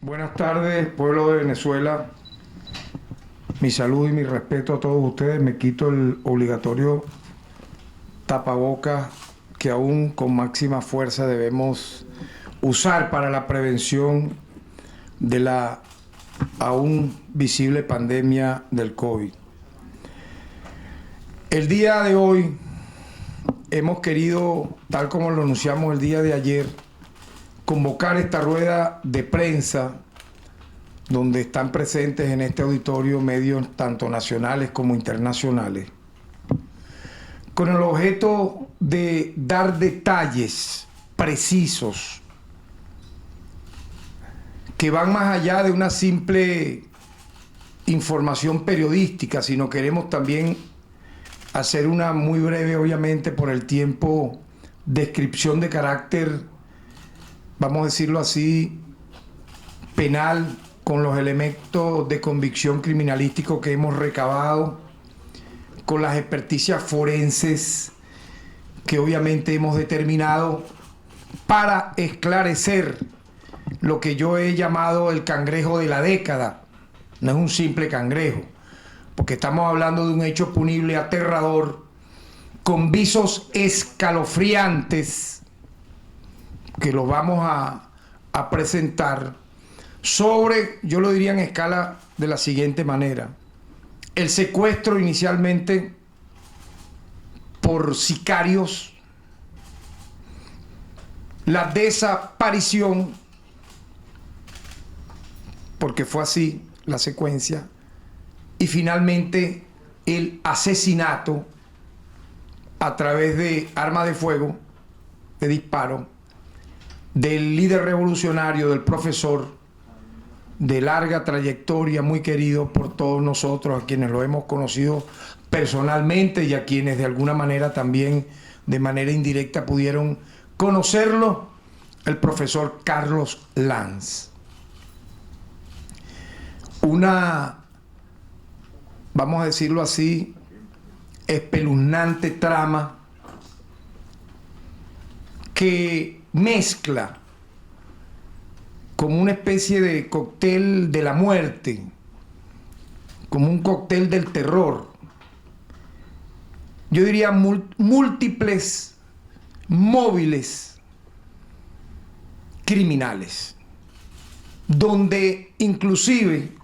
Buenas tardes, pueblo de Venezuela. Mi salud y mi respeto a todos ustedes. Me quito el obligatorio tapabocas que aún con máxima fuerza debemos usar para la prevención de la aún visible pandemia del COVID. El día de hoy hemos querido, tal como lo anunciamos el día de ayer, convocar esta rueda de prensa donde están presentes en este auditorio medios tanto nacionales como internacionales, con el objeto de dar detalles precisos que van más allá de una simple información periodística, sino queremos también hacer una muy breve, obviamente por el tiempo, descripción de carácter, vamos a decirlo así, penal, con los elementos de convicción criminalístico que hemos recabado, con las experticias forenses que obviamente hemos determinado para esclarecer lo que yo he llamado el cangrejo de la década. No es un simple cangrejo, porque estamos hablando de un hecho punible aterrador, con visos escalofriantes, que los vamos a presentar sobre, yo lo diría en escala de la siguiente manera: el secuestro inicialmente por sicarios, la desaparición, porque fue así la secuencia, y finalmente el asesinato a través de arma de fuego, de disparo, del líder revolucionario, del profesor de larga trayectoria, muy querido por todos nosotros, a quienes lo hemos conocido personalmente y a quienes de alguna manera también de manera indirecta pudieron conocerlo, el profesor Carlos Lanz. Una, vamos a decirlo así, espeluznante trama que mezcla como una especie de cóctel de la muerte, como un cóctel del terror. Yo diría múltiples móviles criminales, donde inclusive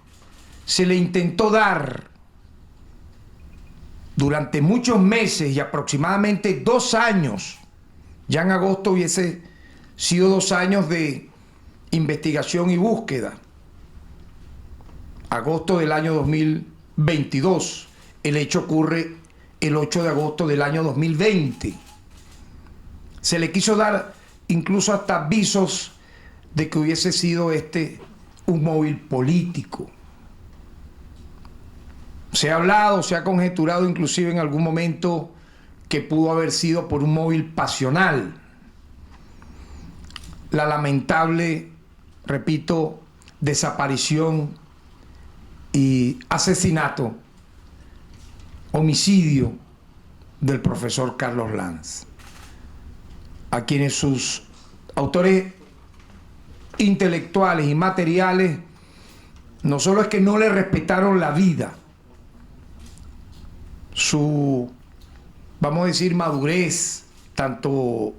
se le intentó dar durante muchos meses y aproximadamente 2 años, ya en agosto hubiese sido 2 años de investigación y búsqueda. Agosto del año 2022. El hecho ocurre el 8 de agosto del año 2020. Se le quiso dar incluso hasta avisos de que hubiese sido un móvil político. Se ha hablado, se ha conjeturado inclusive en algún momento que pudo haber sido por un móvil pasional. La lamentable, repito, desaparición y asesinato, homicidio del profesor Carlos Lanz, a quienes sus autores intelectuales y materiales no solo es que no le respetaron la vida, su, vamos a decir, madurez, tanto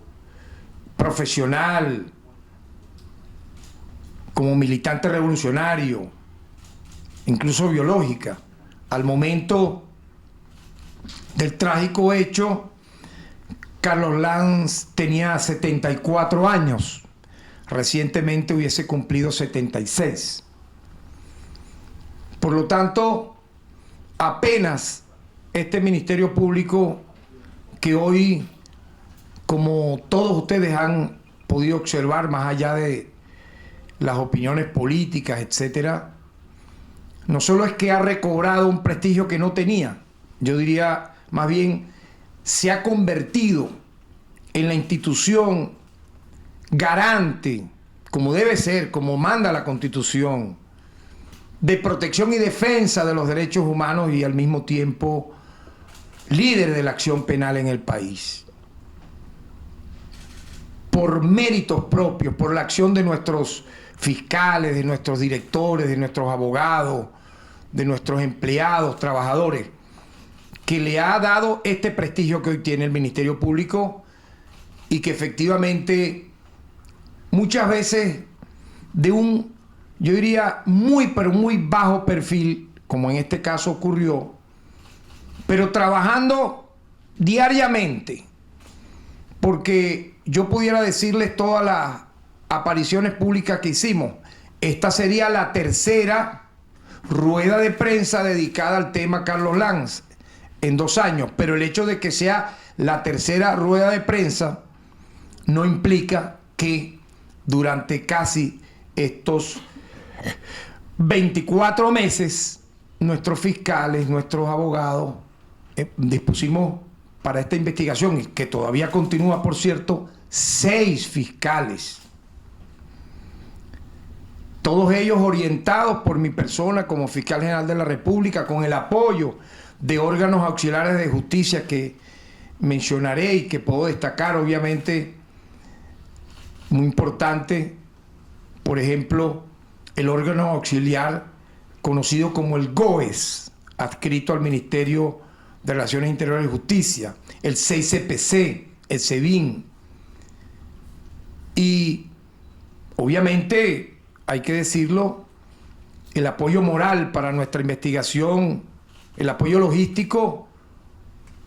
profesional como militante revolucionario, incluso biológica, al momento del trágico hecho, Carlos Lanz tenía 74 años, recientemente hubiese cumplido 76. Por lo tanto, apenas este Ministerio Público, que hoy, como todos ustedes han podido observar, más allá de las opiniones políticas, etcétera, no solo es que ha recobrado un prestigio que no tenía, yo diría más bien se ha convertido en la institución garante, como debe ser, como manda la Constitución, de protección y defensa de los derechos humanos y al mismo tiempo líder de la acción penal en el país. Por méritos propios, por la acción de nuestros fiscales, de nuestros directores, de nuestros abogados, de nuestros empleados, trabajadores, que le ha dado este prestigio que hoy tiene el Ministerio Público y que efectivamente muchas veces de un, yo diría, pero muy bajo perfil, como en este caso ocurrió, pero trabajando diariamente, porque yo pudiera decirles todas las apariciones públicas que hicimos. Esta sería la tercera rueda de prensa dedicada al tema Carlos Lanz en 2 años, pero el hecho de que sea la tercera rueda de prensa no implica que durante casi estos 24 meses nuestros fiscales, nuestros abogados dispusimos para esta investigación, que todavía continúa, por cierto, 6 fiscales, todos ellos orientados por mi persona como fiscal general de la República, con el apoyo de órganos auxiliares de justicia que mencionaré y que puedo destacar, obviamente, muy importante, por ejemplo, el órgano auxiliar conocido como el GOES, adscrito al Ministerio de Relaciones Interiores y Justicia, el CICPC, el SEBIN. Y obviamente, hay que decirlo, el apoyo moral para nuestra investigación, el apoyo logístico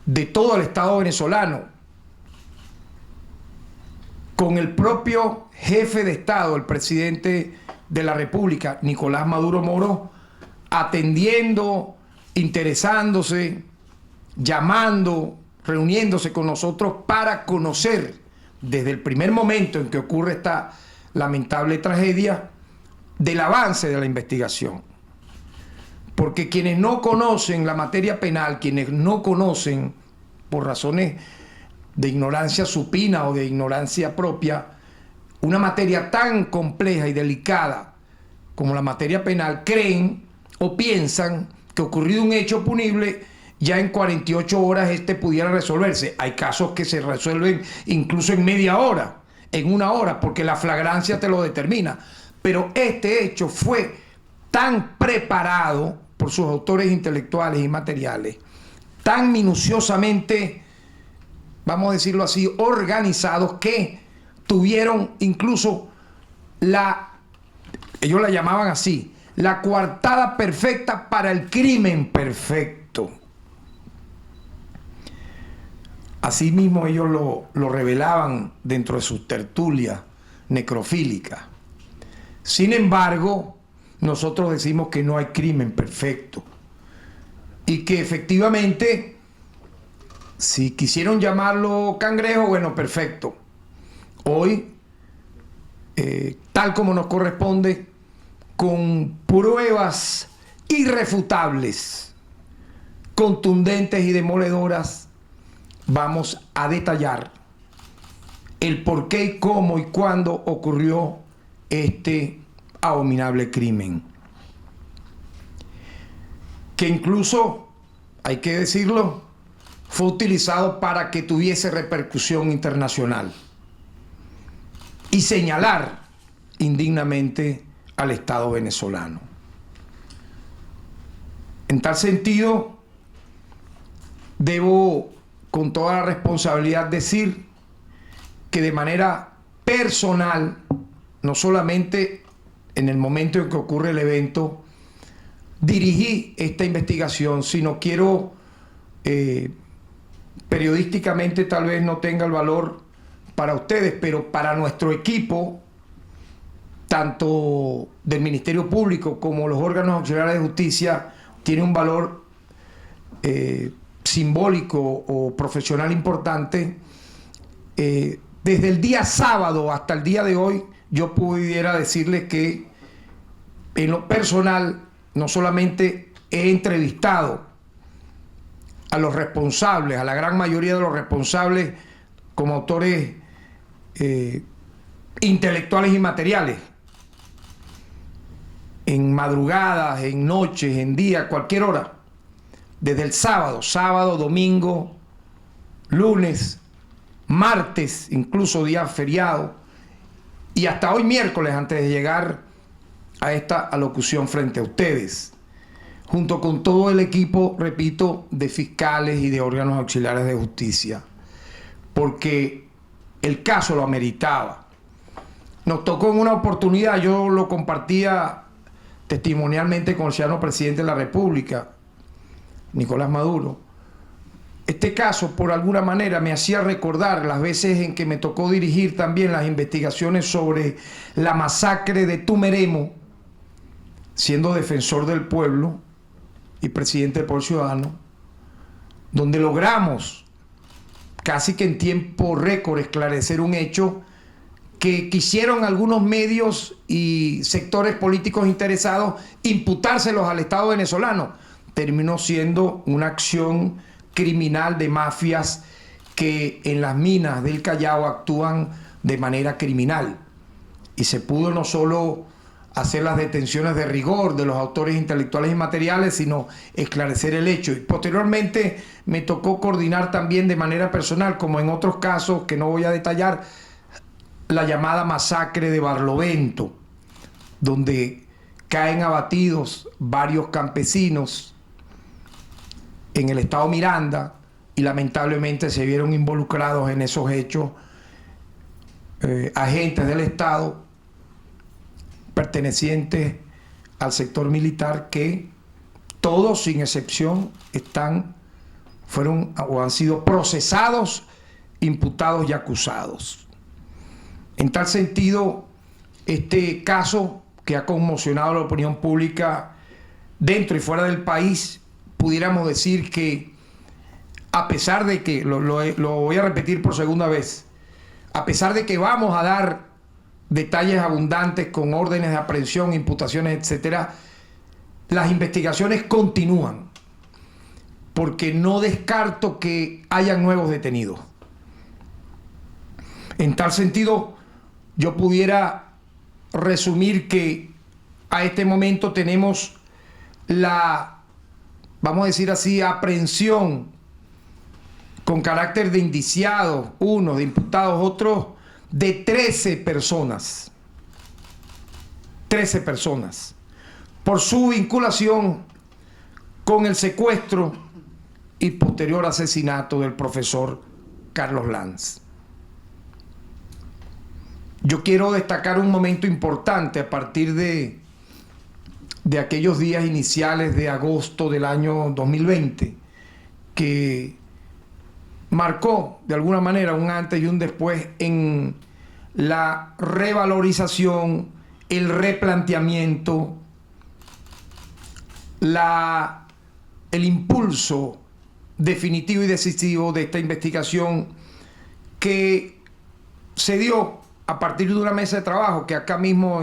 de todo el Estado venezolano, con el propio jefe de Estado, el presidente de la República, Nicolás Maduro Moro, atendiendo, interesándose, llamando, reuniéndose con nosotros para conocer desde el primer momento en que ocurre esta lamentable tragedia del avance de la investigación. Porque quienes no conocen la materia penal, quienes no conocen por razones de ignorancia supina o de ignorancia propia, una materia tan compleja y delicada como la materia penal, creen o piensan que ocurrido un hecho punible, ya en 48 horas pudiera resolverse. Hay casos que se resuelven incluso en media hora, en 1 hora, porque la flagrancia te lo determina. Pero este hecho fue tan preparado por sus autores intelectuales y materiales, tan minuciosamente, vamos a decirlo así, organizados, que tuvieron incluso ellos la llamaban así, la coartada perfecta para el crimen perfecto. Asimismo ellos lo revelaban dentro de sus tertulias necrofílicas. Sin embargo, nosotros decimos que no hay crimen perfecto y que efectivamente, si quisieron llamarlo cangrejo, bueno, perfecto. Hoy, tal como nos corresponde, con pruebas irrefutables, contundentes y demoledoras, vamos a detallar el por qué y cómo y cuándo ocurrió este abominable crimen, que incluso, hay que decirlo, fue utilizado para que tuviese repercusión internacional y señalar indignamente al Estado venezolano. En tal sentido, debo con toda la responsabilidad decir que de manera personal, no solamente en el momento en que ocurre el evento, dirigí esta investigación, sino quiero, periodísticamente tal vez no tenga el valor para ustedes, pero para nuestro equipo, tanto del Ministerio Público como los órganos auxiliares de justicia, tiene un valor simbólico o profesional importante. Desde el día sábado hasta el día de hoy, yo pudiera decirles que en lo personal no solamente he entrevistado a los responsables, a la gran mayoría de los responsables como autores intelectuales y materiales, en madrugadas, en noches, en días, cualquier hora, desde el sábado, domingo, lunes, martes, incluso día feriado, y hasta hoy miércoles, antes de llegar a esta alocución frente a ustedes, junto con todo el equipo, repito, de fiscales y de órganos auxiliares de justicia, porque el caso lo ameritaba. Nos tocó en una oportunidad, yo lo compartía testimonialmente con el ciudadano presidente de la República, Nicolás Maduro. Este caso, por alguna manera, me hacía recordar las veces en que me tocó dirigir también las investigaciones sobre la masacre de Tumeremo, siendo defensor del pueblo y presidente del Pueblo Ciudadano, donde logramos casi que en tiempo récord esclarecer un hecho que quisieron algunos medios y sectores políticos interesados imputárselos al Estado venezolano. Terminó siendo una acción criminal de mafias que en las minas del Callao actúan de manera criminal. Y se pudo no solo hacer las detenciones de rigor de los autores intelectuales y materiales, sino esclarecer el hecho. Y posteriormente me tocó coordinar también de manera personal, como en otros casos que no voy a detallar, la llamada masacre de Barlovento, donde caen abatidos varios campesinos en el estado Miranda y lamentablemente se vieron involucrados en esos hechos agentes del Estado pertenecientes al sector militar que todos sin excepción fueron o han sido procesados, imputados y acusados. En tal sentido, este caso que ha conmocionado a la opinión pública dentro y fuera del país, pudiéramos decir que a pesar de que, lo voy a repetir por segunda vez, a pesar de que vamos a dar detalles abundantes con órdenes de aprehensión, imputaciones, etcétera, las investigaciones continúan, porque no descarto que hayan nuevos detenidos. En tal sentido, yo pudiera resumir que a este momento tenemos la, vamos a decir así, aprehensión con carácter de indiciados, unos, de imputados, otros, de 13 personas. 13 personas. Por su vinculación con el secuestro y posterior asesinato del profesor Carlos Lanz. Yo quiero destacar un momento importante a partir de aquellos días iniciales de agosto del año 2020, que marcó de alguna manera un antes y un después en la revalorización, el replanteamiento, el impulso definitivo y decisivo de esta investigación que se dio a partir de una mesa de trabajo que acá mismo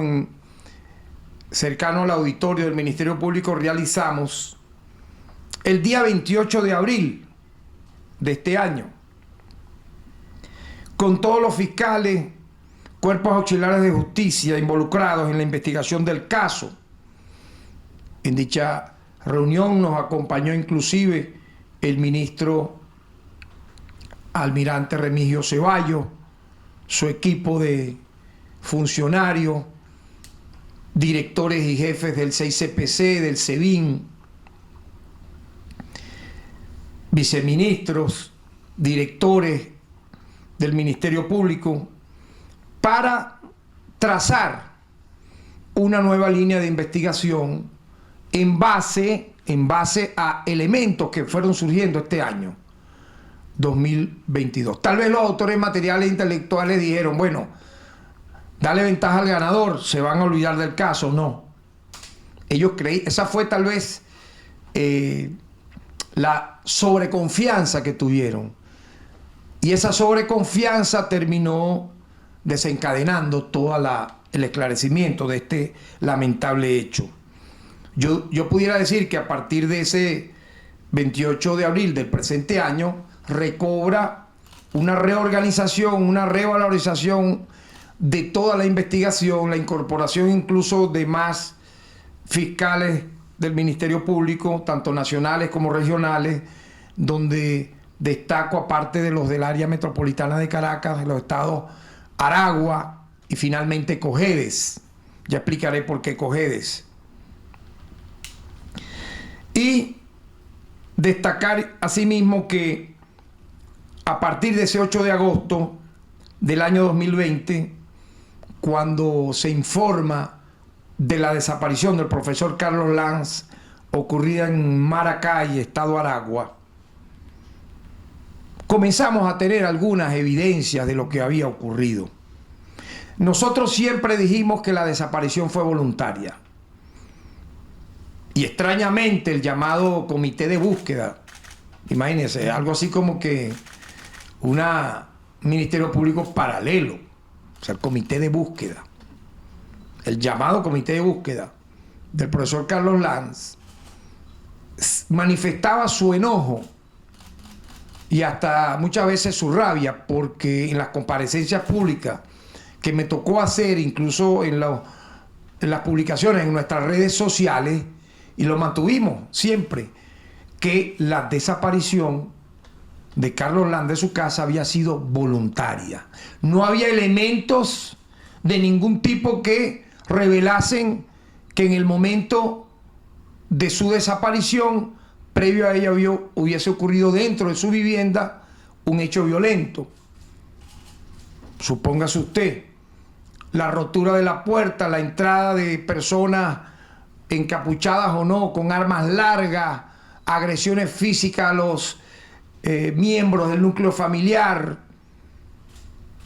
cercano al auditorio del Ministerio Público realizamos el día 28 de abril de este año, con todos los fiscales, cuerpos auxiliares de justicia involucrados en la investigación del caso. En dicha reunión nos acompañó inclusive el ministro almirante Remigio Ceballos, su equipo de funcionarios, directores y jefes del 6CPC, del SEBIN, viceministros, directores del Ministerio Público, para trazar una nueva línea de investigación en base a elementos que fueron surgiendo este año 2022. Tal vez los autores materiales e intelectuales dijeron, bueno, dale ventaja al ganador, se van a olvidar del caso. No. Ellos creían, esa fue tal vez la sobreconfianza que tuvieron. Y esa sobreconfianza terminó desencadenando todo el esclarecimiento de este lamentable hecho. Yo pudiera decir que a partir de ese 28 de abril del presente año recobra una reorganización, una revalorización de toda la investigación, la incorporación incluso de más fiscales del Ministerio Público, tanto nacionales como regionales, donde destaco, aparte de los del área metropolitana de Caracas, de los estados Aragua y finalmente Cojedes, Ya explicaré por qué Cojedes. Y destacar asimismo que a partir de ese 8 de agosto del año 2020, cuando se informa de la desaparición del profesor Carlos Lanz, ocurrida en Maracay, estado Aragua, comenzamos a tener algunas evidencias de lo que había ocurrido. Nosotros siempre dijimos que la desaparición fue voluntaria. Y extrañamente el llamado comité de búsqueda, imagínense, algo así como que un ministerio público paralelo, o sea, el comité de búsqueda, el llamado comité de búsqueda del profesor Carlos Lanz, manifestaba su enojo y hasta muchas veces su rabia, porque en las comparecencias públicas que me tocó hacer, incluso en las publicaciones en nuestras redes sociales, y lo mantuvimos siempre, que la desaparición de Carlos Lanz de su casa había sido voluntaria. No había elementos de ningún tipo que revelasen que en el momento de su desaparición, previo a ella, hubiese ocurrido dentro de su vivienda un hecho violento. Supóngase usted, la rotura de la puerta, la entrada de personas encapuchadas o no, con armas largas, agresiones físicas a los miembros del núcleo familiar.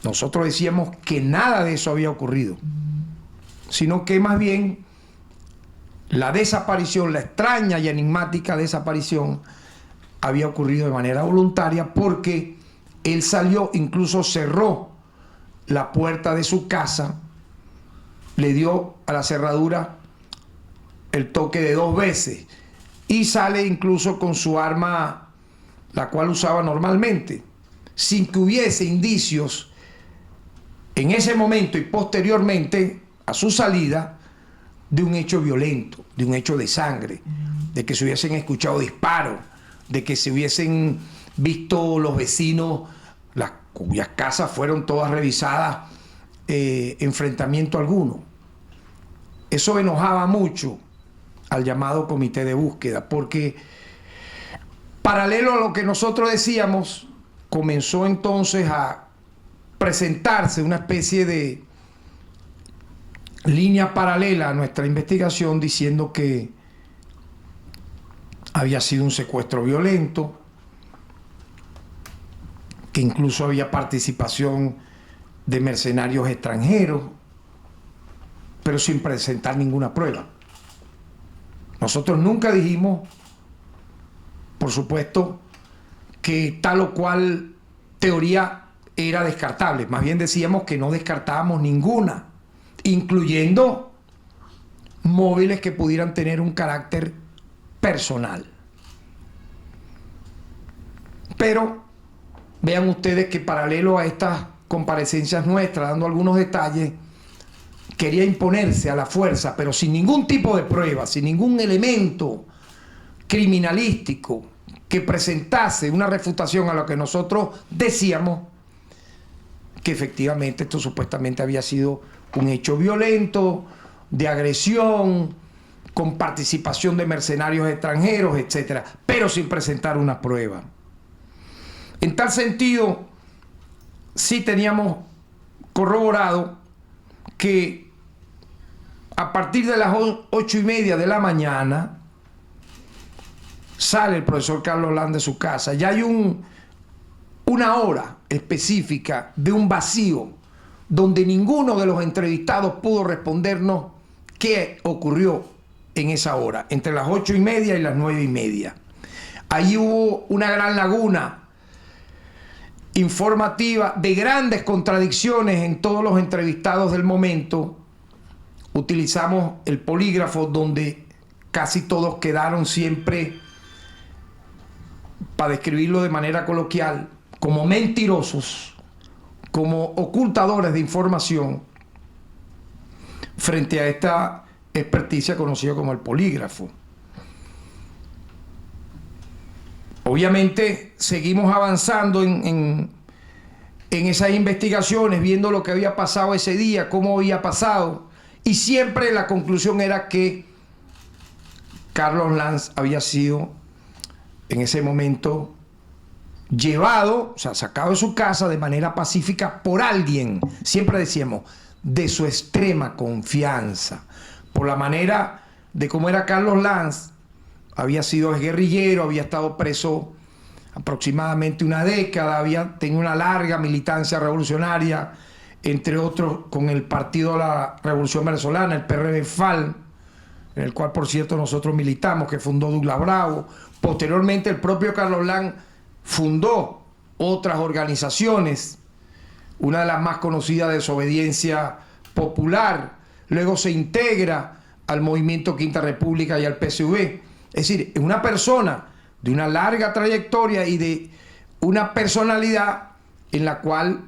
Nosotros decíamos que nada de eso había ocurrido, sino que más bien la desaparición, la extraña y enigmática desaparición, había ocurrido de manera voluntaria, porque él salió, incluso cerró la puerta de su casa, le dio a la cerradura el toque de 2 veces y sale incluso con su arma, la cual usaba normalmente, sin que hubiese indicios en ese momento y posteriormente a su salida de un hecho violento, de un hecho de sangre, de que se hubiesen escuchado disparos, de que se hubiesen visto los vecinos, cuyas casas fueron todas revisadas, enfrentamiento alguno. Eso enojaba mucho al llamado comité de búsqueda, porque paralelo a lo que nosotros decíamos, comenzó entonces a presentarse una especie de línea paralela a nuestra investigación, diciendo que había sido un secuestro violento, que incluso había participación de mercenarios extranjeros, pero sin presentar ninguna prueba. Nosotros nunca dijimos, por supuesto, que tal o cual teoría era descartable. Más bien decíamos que no descartábamos ninguna, incluyendo móviles que pudieran tener un carácter personal. Pero vean ustedes que paralelo a estas comparecencias nuestras, dando algunos detalles, quería imponerse a la fuerza, pero sin ningún tipo de prueba, sin ningún elemento criminalístico que presentase una refutación a lo que nosotros decíamos, que efectivamente esto supuestamente había sido un hecho violento, de agresión, con participación de mercenarios extranjeros, etcétera, pero sin presentar una prueba. En tal sentido, sí teníamos corroborado que a partir de las 8:30 de la mañana sale el profesor Carlos Lanz de su casa. Ya hay una hora específica de un vacío donde ninguno de los entrevistados pudo respondernos qué ocurrió en esa hora, entre las 8:30 y las 9:30. Allí hubo una gran laguna informativa de grandes contradicciones en todos los entrevistados del momento. Utilizamos el polígrafo, donde casi todos quedaron siempre, para describirlo de manera coloquial, como mentirosos, como ocultadores de información, frente a esta experticia conocida como el polígrafo. Obviamente seguimos avanzando en esas investigaciones, viendo lo que había pasado ese día, cómo había pasado, Y siempre la conclusión era que Carlos Lanz había sido en ese momento llevado, o sea, sacado de su casa de manera pacífica por alguien, siempre decíamos, de su extrema confianza, por la manera de cómo era Carlos Lanz. Había sido guerrillero, había estado preso aproximadamente una década, había tenido una larga militancia revolucionaria, entre otros con el Partido de la Revolución Venezolana, el PRV-FAL, en el cual, por cierto, nosotros militamos, que fundó Douglas Bravo. Posteriormente, el propio Carlos Lanz fundó otras organizaciones, una de las más conocidas, Desobediencia Popular. Luego se integra al Movimiento Quinta República y al PSV. Es decir, es una persona de una larga trayectoria y de una personalidad en la cual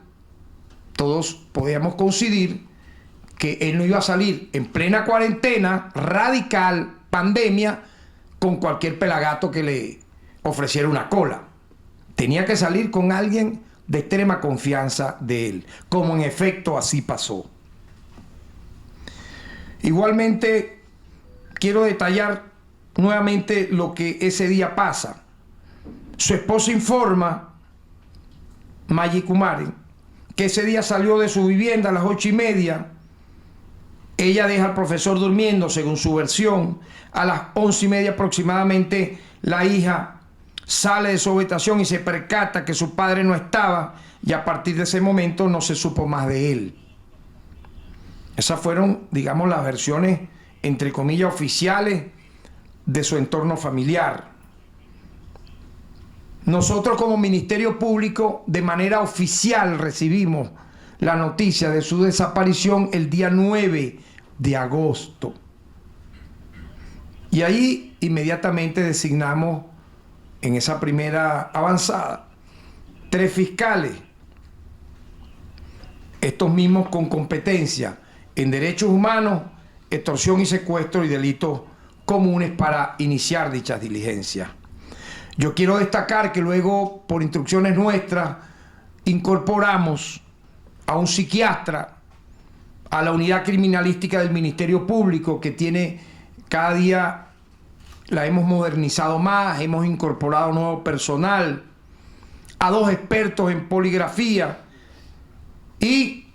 todos podíamos coincidir que él no iba a salir en plena cuarentena, radical, pandemia, con cualquier pelagato que le ofreciera una cola. Tenía que salir con alguien de extrema confianza de él, como en efecto así pasó. Igualmente, quiero detallar nuevamente lo que ese día pasa. Su esposa informa, Maggie Kumari, que ese día salió de su vivienda a las 8:30. Ella deja al profesor durmiendo, según su versión. A las 11:30 aproximadamente, la hija sale de su habitación y se percata que su padre no estaba, y a partir de ese momento no se supo más de él. Esas fueron, digamos, las versiones, entre comillas, oficiales de su entorno familiar. Nosotros como Ministerio Público, de manera oficial, recibimos la noticia de su desaparición el día 9 de agosto. Y ahí inmediatamente designamos, en esa primera avanzada, 3 fiscales, estos mismos con competencia en derechos humanos, extorsión y secuestro y delitos comunes, para iniciar dichas diligencias. Yo quiero destacar que luego, por instrucciones nuestras, incorporamos a un psiquiatra a la unidad criminalística del Ministerio Público, que tiene cada día, la hemos modernizado más, hemos incorporado nuevo personal, a 2 expertos en poligrafía, y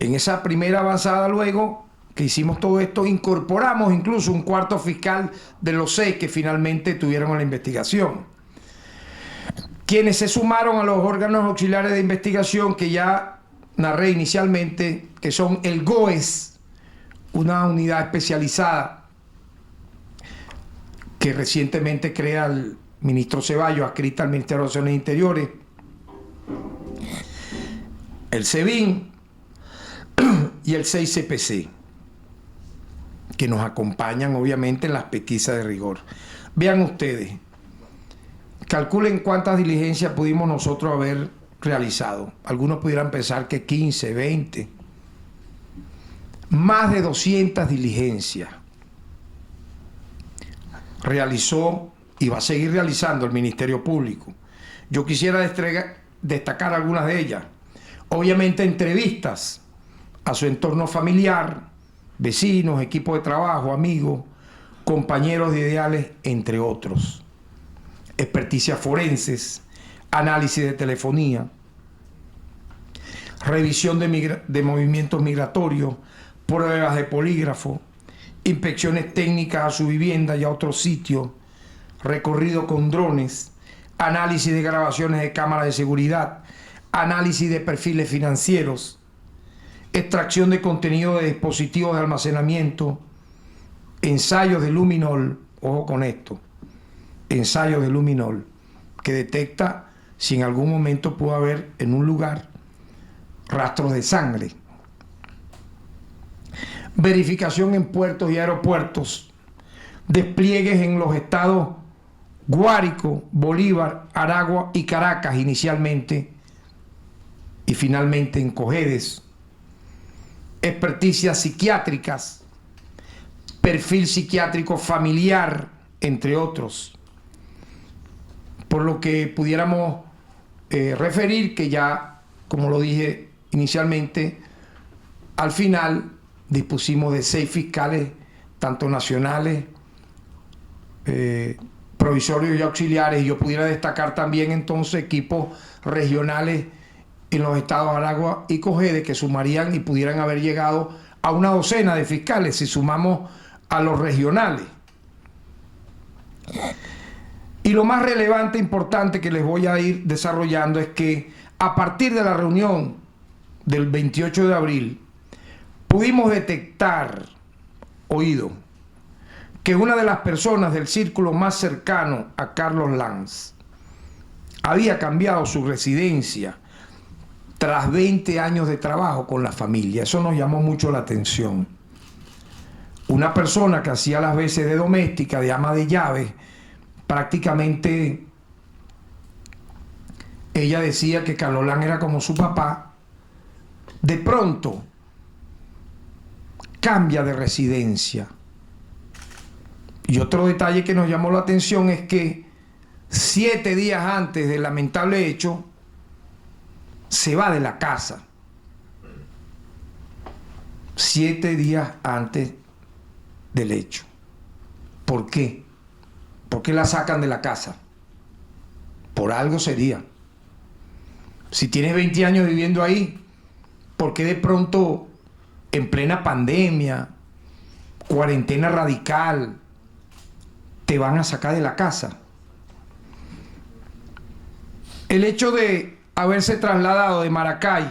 en esa primera avanzada, luego que hicimos todo esto, incorporamos incluso un 4º fiscal de los 6 que finalmente tuvieron la investigación. Quienes se sumaron a los órganos auxiliares de investigación que ya narré inicialmente, que son el GOES, una unidad especializada que recientemente crea el ministro Ceballos, adscrita al Ministerio de Relaciones Interiores, el SEBIN y el 6CPC, que nos acompañan obviamente en las pesquisas de rigor. Vean ustedes, calculen cuántas diligencias pudimos nosotros haber realizado. Algunos pudieran pensar que 15, 20. Más de 200 diligencias realizó y va a seguir realizando el Ministerio Público. Yo quisiera destacar algunas de ellas. Obviamente, entrevistas a su entorno familiar, vecinos, equipo de trabajo, amigos, compañeros de ideales, entre otros. Experticias forenses, análisis de telefonía, revisión de movimientos migratorios, pruebas de polígrafo, inspecciones técnicas a su vivienda y a otros sitios, recorrido con drones, análisis de grabaciones de cámaras de seguridad, análisis de perfiles financieros, extracción de contenido de dispositivos de almacenamiento, ensayos de luminol, ojo con esto, ensayos de luminol, que detecta si en algún momento pudo haber en un lugar rastros de sangre. Verificación en puertos y aeropuertos, despliegues en los estados Guárico, Bolívar, Aragua y Caracas inicialmente, y finalmente en Cojedes, experticias psiquiátricas, perfil psiquiátrico familiar, entre otros. Por lo que pudiéramos referir que ya, como lo dije inicialmente, al final dispusimos de 6 fiscales, tanto nacionales, provisorios y auxiliares, y yo pudiera destacar también entonces equipos regionales en los estados Aragua y Cogede, que sumarían y pudieran haber llegado a una docena de fiscales si sumamos a los regionales. Y lo más relevante, importante que les voy a ir desarrollando es que a partir de la reunión del 28 de abril pudimos detectar, que una de las personas del círculo más cercano a Carlos Lanz había cambiado su residencia tras 20 años de trabajo con la familia. Eso nos llamó mucho la atención. Una persona que hacía las veces de doméstica, de ama de llaves, prácticamente ella decía que Carlos Lanz era como su papá, de pronto cambia de residencia. Y otro detalle que nos llamó la atención es que 7 días antes del lamentable hecho se va de la casa. 7 días antes del hecho. ¿Por qué? ¿Por qué la sacan de la casa? Por algo sería. Si tienes 20 años viviendo ahí, ¿por qué de pronto, en plena pandemia, cuarentena radical, te van a sacar de la casa? El hecho de haberse trasladado de Maracay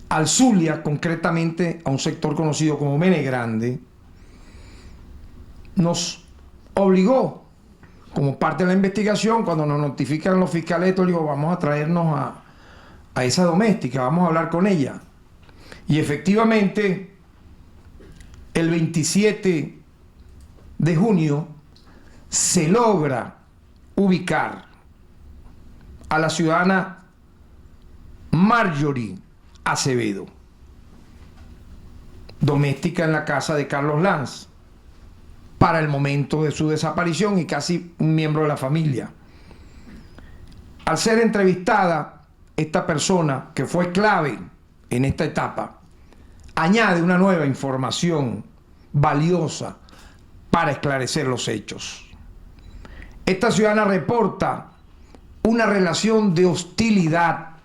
al Zulia, concretamente a un sector conocido como Mene Grande, nos obligó, como parte de la investigación, cuando nos notifican los fiscales, digo, vamos a traernos a esa doméstica, vamos a hablar con ella. Y efectivamente, el 27 de junio se logra ubicar a la ciudadana Marjorie Acevedo, doméstica en la casa de Carlos Lanz, para el momento de su desaparición y casi un miembro de la familia. Al ser entrevistada, esta persona, que fue clave en esta etapa, añade una nueva información valiosa para esclarecer los hechos. Esta ciudadana reporta una relación de hostilidad,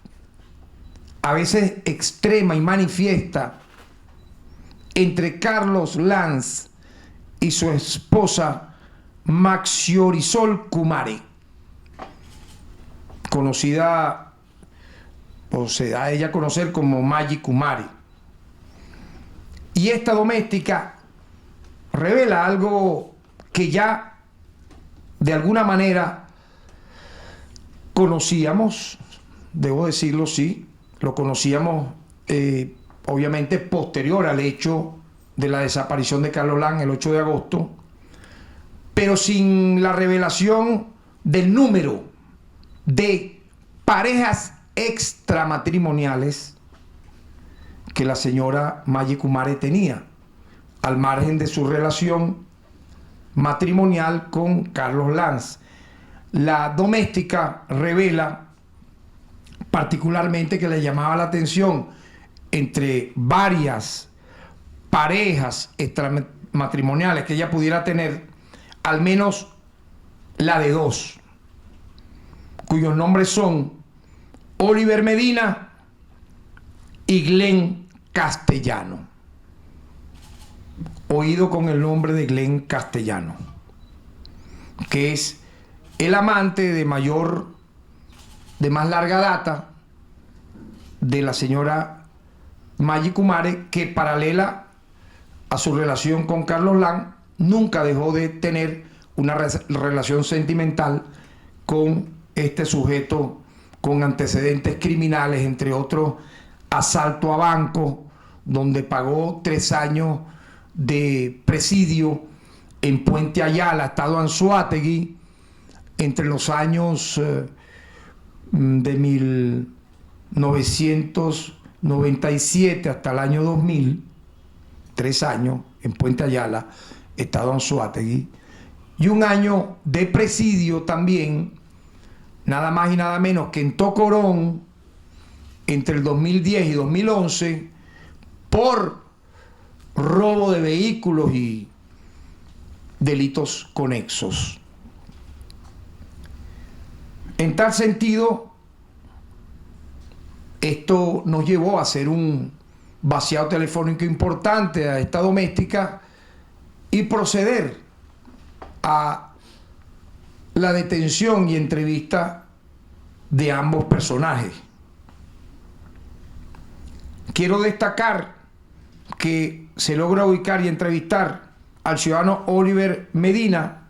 a veces extrema y manifiesta, entre Carlos Lanz y su esposa Maxiorisol Kumari, conocida, o se da a ella a conocer como Maggi Kumari. Y esta doméstica revela algo que ya de alguna manera conocíamos, debo decirlo, sí, lo conocíamos obviamente posterior al hecho de la desaparición de Carlos Lanz el 8 de agosto, pero sin la revelación del número de parejas extramatrimoniales que la señora Maggi Kumari tenía, al margen de su relación matrimonial con Carlos Lanz. La doméstica revela particularmente que le llamaba la atención entre varias parejas extramatrimoniales que ella pudiera tener, al menos la de 2, cuyos nombres son Oliver Medina y Glenn Castellano, oído con el nombre de Glenn Castellano, que es el amante de más larga data de la señora Maggi Kumari, que paralela a su relación con Carlos Lanz, nunca dejó de tener una relación sentimental con este sujeto con antecedentes criminales, entre otros asalto a banco, donde pagó 3 años de presidio en Puente Ayala, estado Anzoátegui, entre los años de 1997 hasta el año 2000, 3 años en Puente Ayala, estado Anzoátegui, y 1 año de presidio también, nada más y nada menos que en Tocorón, entre el 2010 y 2011, por robo de vehículos y delitos conexos. En tal sentido, esto nos llevó a hacer un vaciado telefónico importante a esta doméstica y proceder a la detención y entrevista de ambos personajes. Quiero destacar que se logra ubicar y entrevistar al ciudadano Oliver Medina,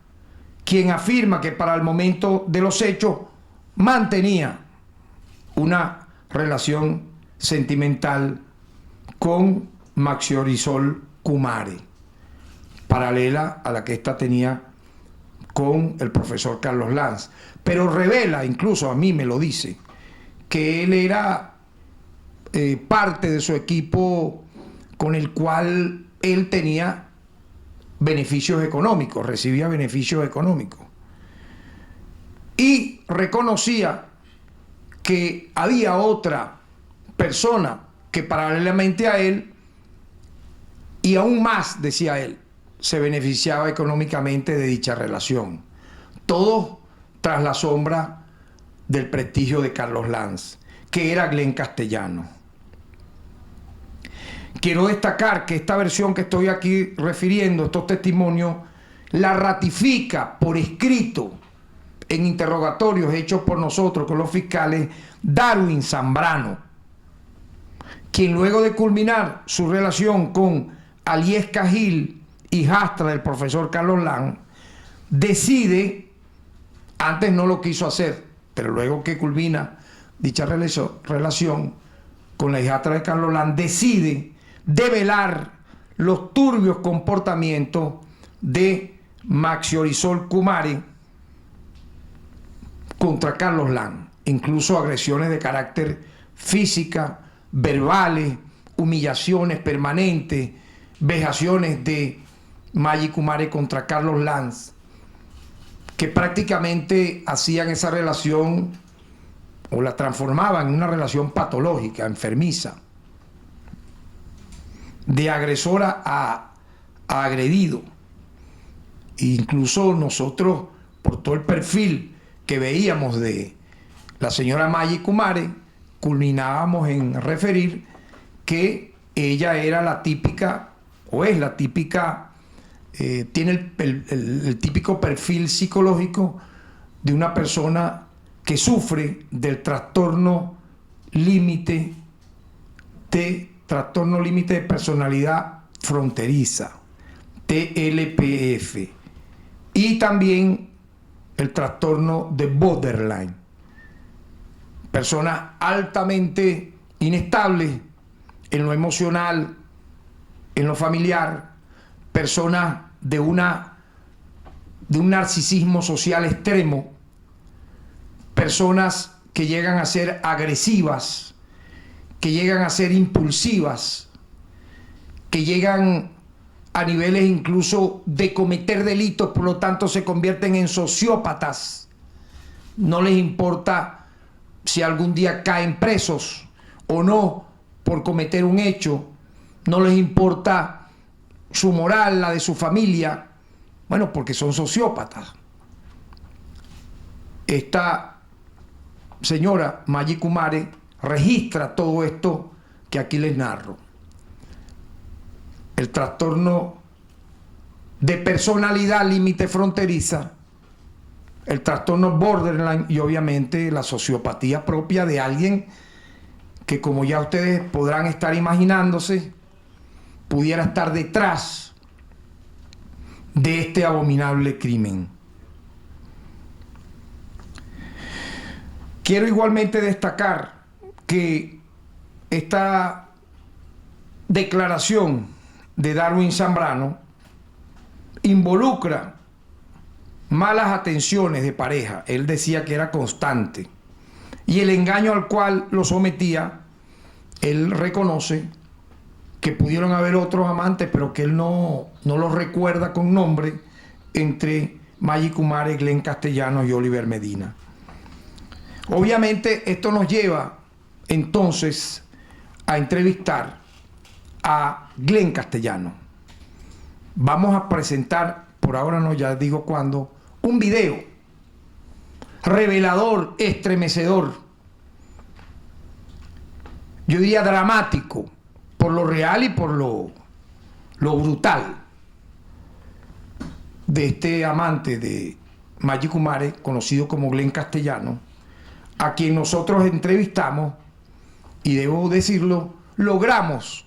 quien afirma que para el momento de los hechos mantenía una relación sentimental con Maxiorisol Kumare, paralela a la que ésta tenía con el profesor Carlos Lanz. Pero revela, incluso a mí me lo dice, que él era parte de su equipo con el cual él tenía beneficios económicos, recibía beneficios económicos. Y reconocía que había otra persona que paralelamente a él, y aún más, decía él, se beneficiaba económicamente de dicha relación. Todo tras la sombra del prestigio de Carlos Lanz, que era Glenn Castellano. Quiero destacar que esta versión que estoy aquí refiriendo, estos testimonios, la ratifica por escrito en interrogatorios hechos por nosotros con los fiscales Darwin Zambrano, quien luego de culminar su relación con Aliesca Gil, hijastra del profesor Carlos Lanz, decide, antes no lo quiso hacer, pero luego que culmina dicha relación con la hijastra de Carlos Lanz, decide develar los turbios comportamientos de Maxiorisol Kumare contra Carlos Lanz, incluso agresiones de carácter física, verbales, humillaciones permanentes, vejaciones de Maggie Kumare contra Carlos Lanz, que prácticamente hacían esa relación o la transformaban en una relación patológica, enfermiza, de agresora a agredido. Incluso nosotros, por todo el perfil que veíamos de la señora Maggie Kumare, culminábamos en referir que ella era la típica, o es la típica, tiene el típico perfil psicológico de una persona que sufre del trastorno límite de personalidad fronteriza, TLPF, y también el trastorno de borderline. Personas altamente inestables en lo emocional, en lo familiar, personas de un narcisismo social extremo, personas que llegan a ser agresivas, que llegan a ser impulsivas, que llegan a niveles incluso de cometer delitos, por lo tanto se convierten en sociópatas. No les importa si algún día caen presos o no por cometer un hecho, no les importa su moral, la de su familia, bueno, porque son sociópatas. Esta señora Maggie Kumare registra todo esto que aquí les narro. El trastorno de personalidad límite fronteriza, el trastorno borderline y obviamente la sociopatía propia de alguien que, como ya ustedes podrán estar imaginándose, pudiera estar detrás de este abominable crimen. Quiero igualmente destacar que esta declaración de Darwin Zambrano involucra malas atenciones de pareja. Él decía que era constante. Y el engaño al cual lo sometía, él reconoce que pudieron haber otros amantes, pero que él no los recuerda con nombre, entre Maggie Kumare, Glenn Castellano y Oliver Medina. Obviamente esto nos lleva entonces a entrevistar a Glenn Castellano. Vamos a presentar, por ahora no, ya digo cuándo, un video revelador, estremecedor, yo diría dramático, por lo real y por lo brutal, de este amante de Maggie Kumare, conocido como Glenn Castellano, a quien nosotros entrevistamos, y debo decirlo, logramos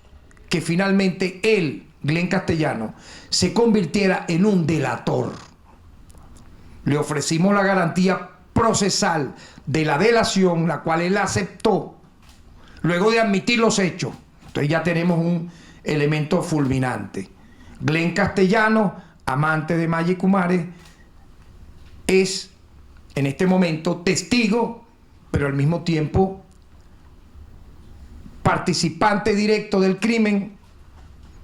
que finalmente él, Glenn Castellano, se convirtiera en un delator. Le ofrecimos la garantía procesal de la delación, la cual él aceptó luego de admitir los hechos. Entonces ya tenemos un elemento fulminante. Glenn Castellano, amante de Maggie Kumare, es en este momento testigo, pero al mismo tiempo participante directo del crimen,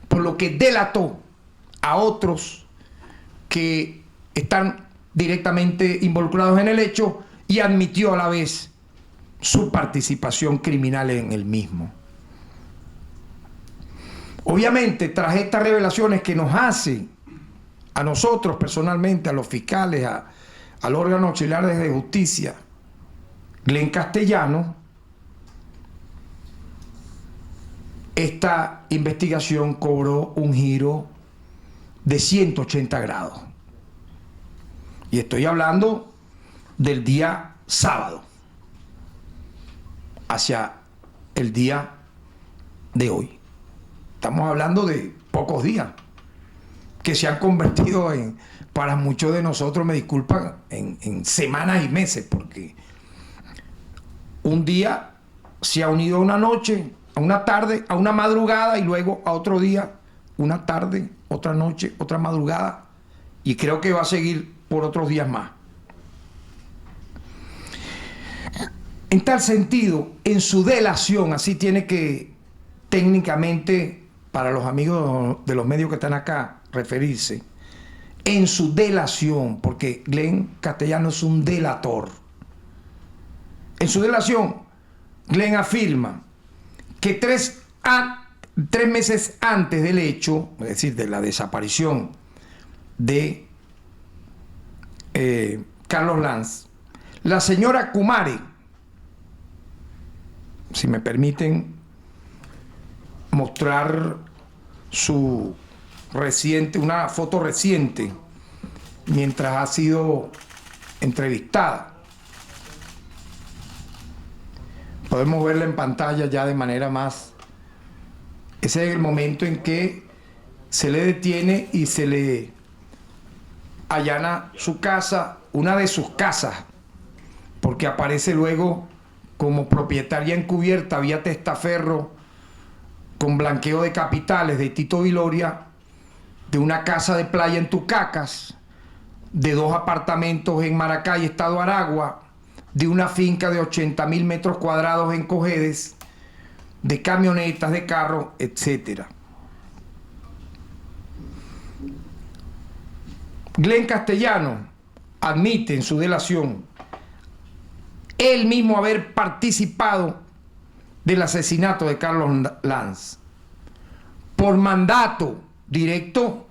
por lo que delató a otros que están directamente involucrados en el hecho y admitió a la vez su participación criminal en el mismo. Obviamente, tras estas revelaciones que nos hace a nosotros personalmente, a los fiscales, al órgano auxiliar de justicia, Glenn Castellano, esta investigación cobró un giro de 180 grados. Y estoy hablando del día sábado hacia el día de hoy. Estamos hablando de pocos días que se han convertido en, para muchos de nosotros, me disculpan, en semanas y meses, porque un día se ha unido a una noche, a una tarde, a una madrugada, y luego a otro día, una tarde, otra noche, otra madrugada, y creo que va a seguir por otros días más. En tal sentido, en su delación, así tiene que técnicamente, para los amigos de los medios que están acá, referirse, en su delación, porque Glenn Castellano es un delator. En su delación, Glenn afirma que tres meses antes del hecho, es decir, de la desaparición de Carlos Lanz, la señora Kumare, si me permiten mostrar su reciente, una foto reciente, mientras ha sido entrevistada. Podemos verla en pantalla ya de manera más. Ese es el momento en que se le detiene y se le allana su casa, una de sus casas, porque aparece luego como propietaria encubierta vía testaferro con blanqueo de capitales de Tito Viloria, de una casa de playa en Tucacas, de 2 apartamentos en Maracay, Estado Aragua, de una finca de 80.000 metros cuadrados en Cojedes, de camionetas, de carros, etc. Glenn Castellano admite en su delación él mismo haber participado del asesinato de Carlos Lanz por mandato directo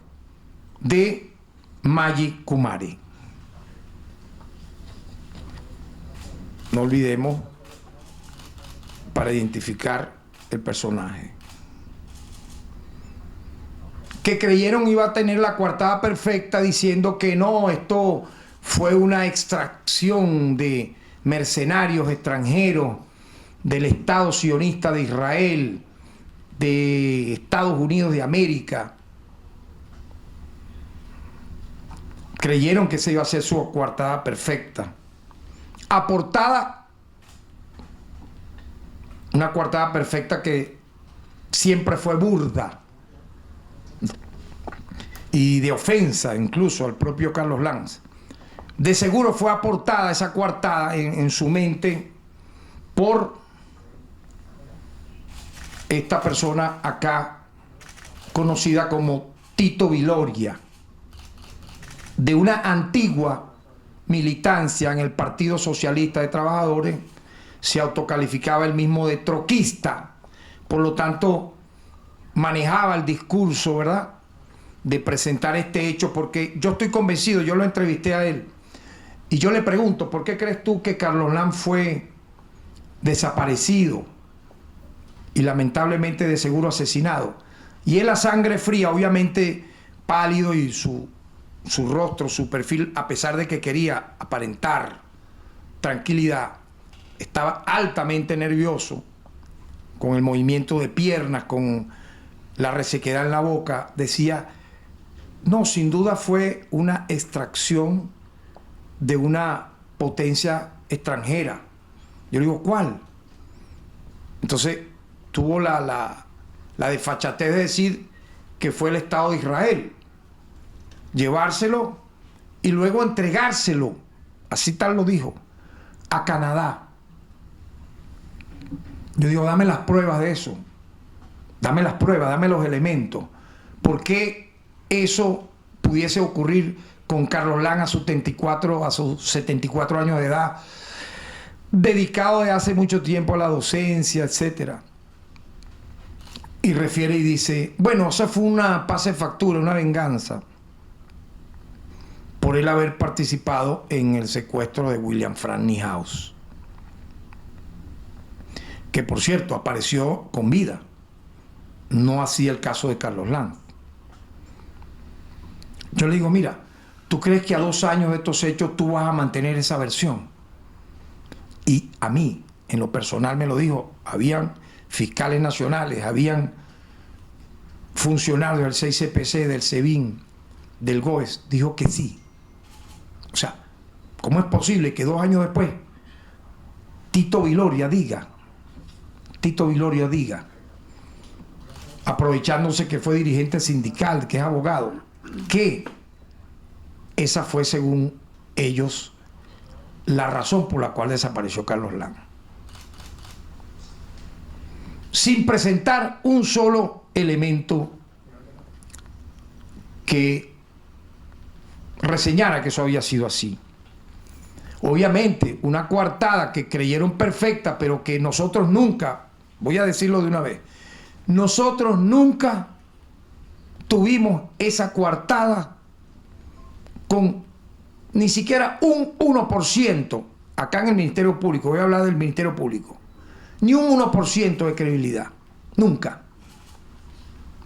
de Maggie Kumare. No olvidemos, para identificar el personaje, que creyeron iba a tener la coartada perfecta diciendo que no, esto fue una extracción de mercenarios extranjeros del Estado sionista de Israel, de Estados Unidos de América. Creyeron que esa iba a ser su coartada perfecta. Aportada, una coartada perfecta que siempre fue burda y de ofensa incluso al propio Carlos Lanz. De seguro fue aportada esa coartada en su mente por esta persona acá conocida como Tito Viloria, de una antigua militancia en el Partido Socialista de Trabajadores. Se autocalificaba él mismo de troquista, por lo tanto manejaba el discurso, ¿verdad?, de presentar este hecho, porque yo estoy convencido, yo lo entrevisté a él, y yo le pregunto, ¿por qué crees tú que Carlos Lam fue desaparecido y lamentablemente de seguro asesinado? Y él, a sangre fría, obviamente pálido, y su rostro, su perfil, a pesar de que quería aparentar tranquilidad, estaba altamente nervioso, con el movimiento de piernas, con la resequedad en la boca, decía: no, sin duda fue una extracción de una potencia extranjera. Yo le digo, ¿cuál? Entonces tuvo la desfachatez de decir que fue el Estado de Israel, llevárselo y luego entregárselo, así tal lo dijo, a Canadá. Yo digo, dame las pruebas de eso, dame las pruebas, dame los elementos. ¿Por qué eso pudiese ocurrir con Carlos Lam a sus 74 años de edad, dedicado de hace mucho tiempo a la docencia, etcétera? Y refiere y dice, bueno, eso fue una pase factura, una venganza, por él haber participado en el secuestro de William Frank Nihouse, que por cierto apareció con vida, no así el caso de Carlos Lam. Yo le digo, mira, ¿tú crees que a 2 años de estos hechos tú vas a mantener esa versión? Y a mí, en lo personal, me lo dijo, habían fiscales nacionales, habían funcionarios del 6CPC, del SEBIN, del GOES, dijo que sí. O sea, ¿cómo es posible que 2 años después Tito Viloria diga, aprovechándose que fue dirigente sindical, que es abogado, que esa fue, según ellos, la razón por la cual desapareció Carlos Lam, sin presentar un solo elemento que reseñara que eso había sido así? Obviamente, una coartada que creyeron perfecta, pero que nosotros nunca, voy a decirlo de una vez, nosotros nunca tuvimos esa coartada con ni siquiera un 1% acá en el Ministerio Público. Voy a hablar del Ministerio Público. Ni un 1% de credibilidad. Nunca.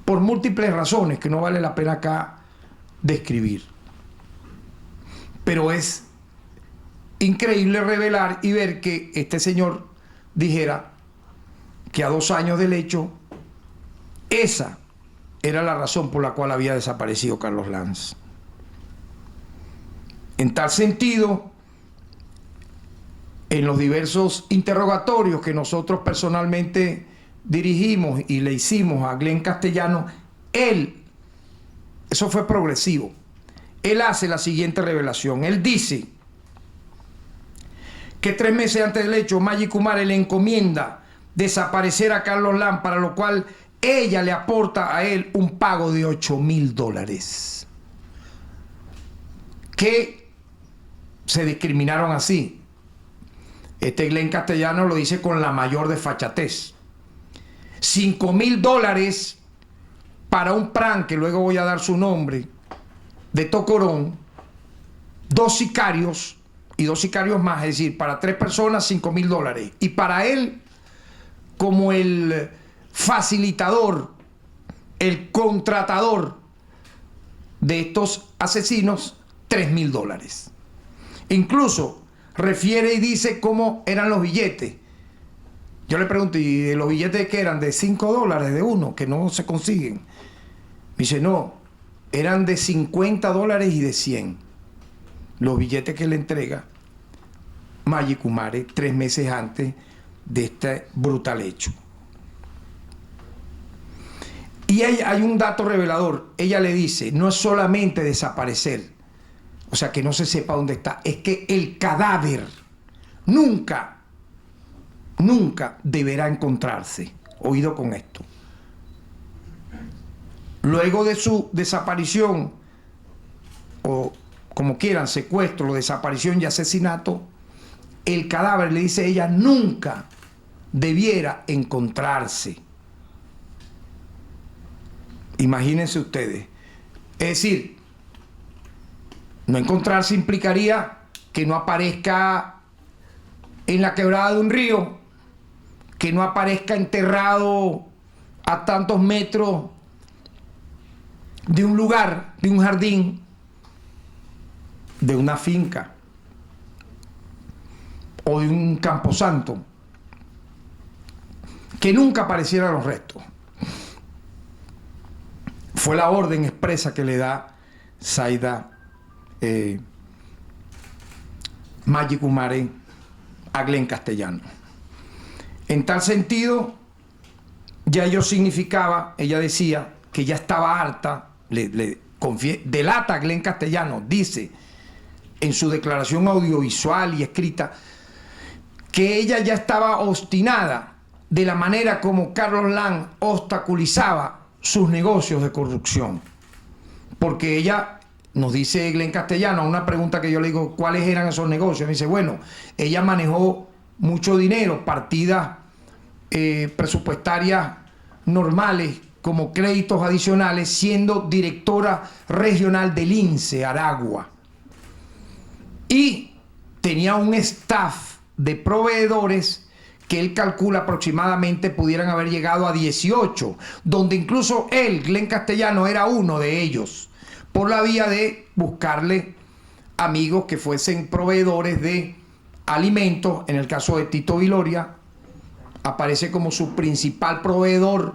Por múltiples razones que no vale la pena acá describir. Pero es increíble revelar y ver que este señor dijera que a 2 años del hecho, esa era la razón por la cual había desaparecido Carlos Lam. En tal sentido, en los diversos interrogatorios que nosotros personalmente dirigimos y le hicimos a Glenn Castellano, eso fue progresivo. Él hace la siguiente revelación. Él dice que 3 meses antes del hecho, Maggie Kumare le encomienda desaparecer a Carlos Lam, para lo cual ella le aporta a él un pago de $8,000. Que se discriminaron así. Este Glenn Castellano lo dice con la mayor desfachatez. $5,000 para un plan, que luego voy a dar su nombre, de Tocorón, 2 sicarios y 2 sicarios más, es decir, para 3 personas $5,000. Y para él, como el facilitador, el contratador de estos asesinos, $3,000. Incluso refiere y dice cómo eran los billetes. Yo le pregunto, ¿y los billetes qué eran? ¿De $5, de uno, que no se consiguen? Me dice, no, eran de $50 y de 100. Los billetes que le entrega Maggie Kumare 3 meses antes de este brutal hecho. Y hay un dato revelador. Ella le dice, no es solamente desaparecer, o sea, que no se sepa dónde está, es que el cadáver nunca deberá encontrarse. Oído con esto. Luego de su desaparición, o como quieran, secuestro, desaparición y asesinato, el cadáver, le dice ella, nunca debiera encontrarse. Imagínense ustedes. Es decir, no encontrarse implicaría que no aparezca en la quebrada de un río, que no aparezca enterrado a tantos metros de un lugar, de un jardín, de una finca o de un camposanto, que nunca aparecieran los restos. Fue la orden expresa que le da Zaida Maggie Kumare a Glenn Castellano. En tal sentido, ya ello significaba, ella decía que ya estaba harta, delata a Glenn Castellano, dice en su declaración audiovisual y escrita, que ella ya estaba obstinada de la manera como Carlos Lam obstaculizaba sus negocios de corrupción. Porque ella, nos dice Glenn Castellano, a una pregunta que yo le digo, ¿cuáles eran esos negocios? Me dice, bueno, ella manejó mucho dinero, partidas presupuestarias normales como créditos adicionales, siendo directora regional del INSE, Aragua. Y tenía un staff de proveedores que él calcula aproximadamente pudieran haber llegado a 18, donde incluso él, Glenn Castellano, era uno de ellos, por la vía de buscarle amigos que fuesen proveedores de alimentos. En el caso de Tito Viloria, aparece como su principal proveedor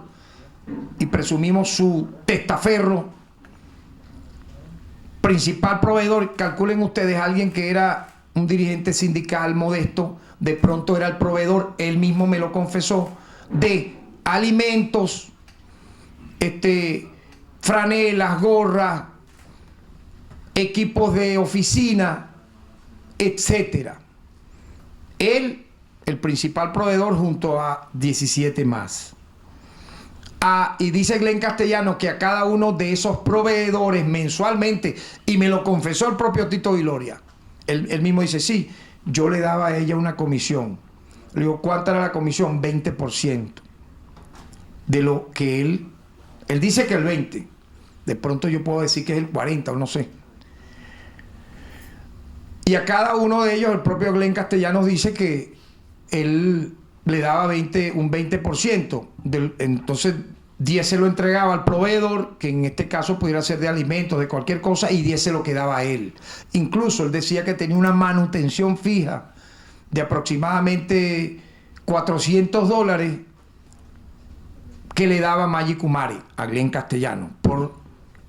y presumimos su testaferro, principal proveedor. Calculen ustedes, alguien que era un dirigente sindical modesto, de pronto era el proveedor, él mismo me lo confesó, de alimentos, franelas, gorras, equipos de oficina, etcétera. Él, el principal proveedor, junto a 17 más. Y dice Glenn Castellano que a cada uno de esos proveedores mensualmente, y me lo confesó el propio Tito Viloria, él mismo dice, sí, yo le daba a ella una comisión. Le digo, ¿cuánta era la comisión? 20%. De lo que él dice que el 20%. De pronto yo puedo decir que es el 40% o no sé. Y a cada uno de ellos, el propio Glenn Castellanos dice que él le daba un 20%. Entonces 10 se lo entregaba al proveedor, que en este caso pudiera ser de alimentos, de cualquier cosa, y 10 se lo quedaba a él. Incluso él decía que tenía una manutención fija de aproximadamente $400 que le daba Maggie Kumare a Glenn Castellano por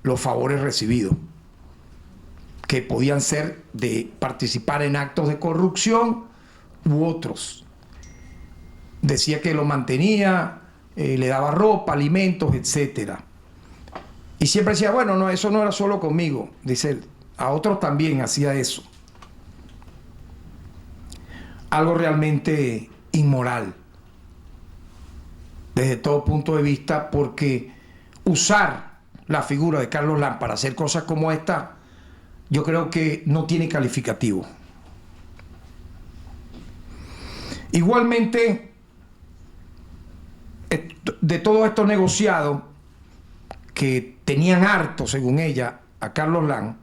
los favores recibidos, que podían ser de participar en actos de corrupción u otros. Decía que lo mantenía, le daba ropa, alimentos, etcétera. Y siempre decía, bueno, no, eso no era solo conmigo. Dice él, a otros también hacía eso. Algo realmente inmoral, desde todo punto de vista, porque usar la figura de Carlos Lam para hacer cosas como esta, yo creo que no tiene calificativo. Igualmente, de todos estos negociados que tenían harto, según ella, a Carlos Lam,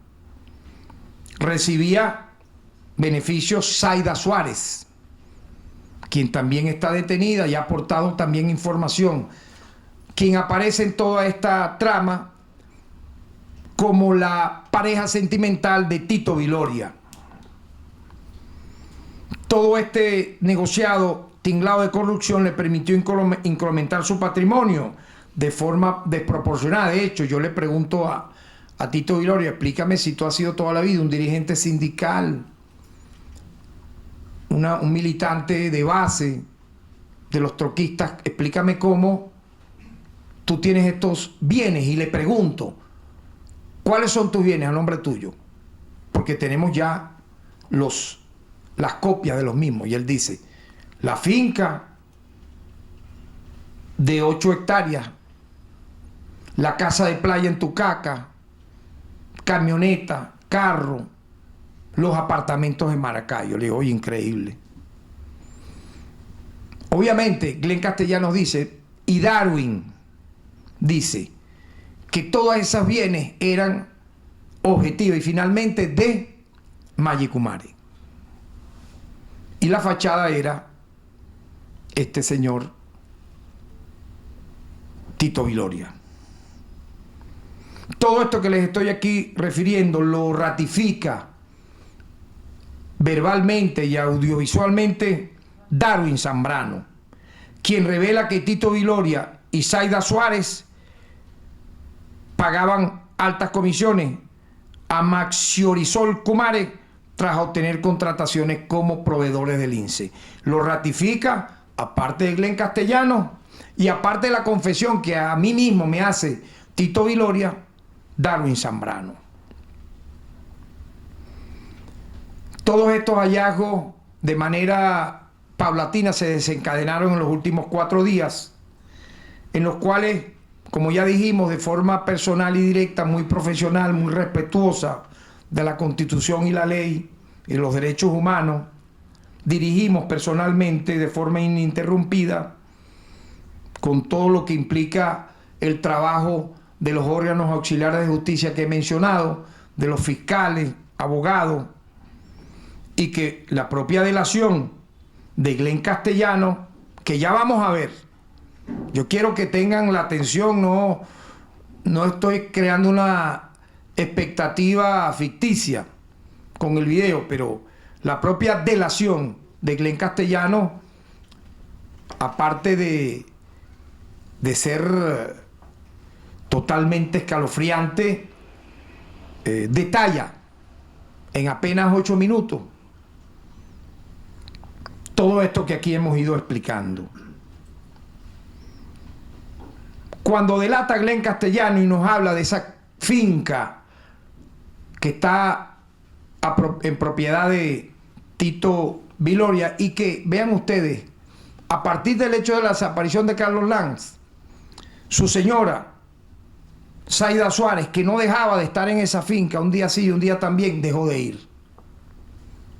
recibía beneficios Zaida Suárez, quien también está detenida y ha aportado también información, quien aparece en toda esta trama como la pareja sentimental de Tito Viloria. Todo este negociado tinglado de corrupción le permitió incrementar su patrimonio de forma desproporcionada. De hecho, yo le pregunto a Tito Viloria, explícame si tú has sido toda la vida un dirigente sindical, un militante de base de los troquistas, explícame cómo tú tienes estos bienes. Y le pregunto, ¿cuáles son tus bienes a nombre tuyo? Porque tenemos ya las copias de los mismos. Y él dice, la finca de 8 hectáreas, la casa de playa en Tucaca, camioneta, carro, los apartamentos en Maracayo. Le digo, oye, increíble. Obviamente, Glenn Castellanos dice, y Darwin dice, que todas esas bienes eran objetivas y finalmente de Maggi-Kumari. Y la fachada era este señor Tito Viloria. Todo esto que les estoy aquí refiriendo lo ratifica verbalmente y audiovisualmente Darwin Zambrano, quien revela que Tito Viloria y Zaida Suárez pagaban altas comisiones a Maggi Kumari tras obtener contrataciones como proveedores del INSE. Lo ratifica, aparte de Glenn Castellano y aparte de la confesión que a mí mismo me hace Tito Viloria, Darwin Zambrano. Todos estos hallazgos de manera paulatina se desencadenaron en los últimos 4 días, en los cuales, como ya dijimos, de forma personal y directa, muy profesional, muy respetuosa de la Constitución y la ley y los derechos humanos, dirigimos personalmente de forma ininterrumpida, con todo lo que implica el trabajo de los órganos auxiliares de justicia que he mencionado, de los fiscales, abogados, y que la propia delación de Glenn Castellano, que ya vamos a ver. Yo quiero que tengan la atención, no estoy creando una expectativa ficticia con el video, pero la propia delación de Glenn Castellano, aparte de ser totalmente escalofriante, detalla en apenas 8 minutos todo esto que aquí hemos ido explicando. Cuando delata Glenn Castellano y nos habla de esa finca que está en propiedad de Tito Viloria y que, vean ustedes, a partir del hecho de la desaparición de Carlos Lanz, su señora Zaida Suárez, que no dejaba de estar en esa finca, un día sí y un día también, dejó de ir.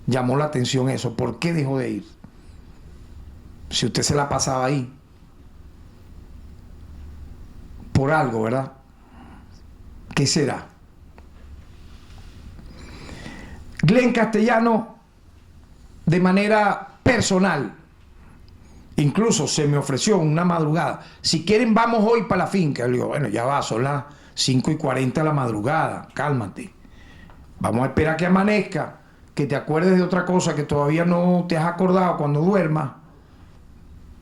Llamó la atención eso. ¿Por qué dejó de ir? Si usted se la pasaba ahí. Por algo, ¿verdad? ¿Qué será? Glenn Castellano, de manera personal, incluso se me ofreció una madrugada: si quieren vamos hoy para la finca. Le digo, bueno, ya va, son las 5:40 de la madrugada, cálmate. Vamos a esperar que amanezca, que te acuerdes de otra cosa que todavía no te has acordado cuando duermas.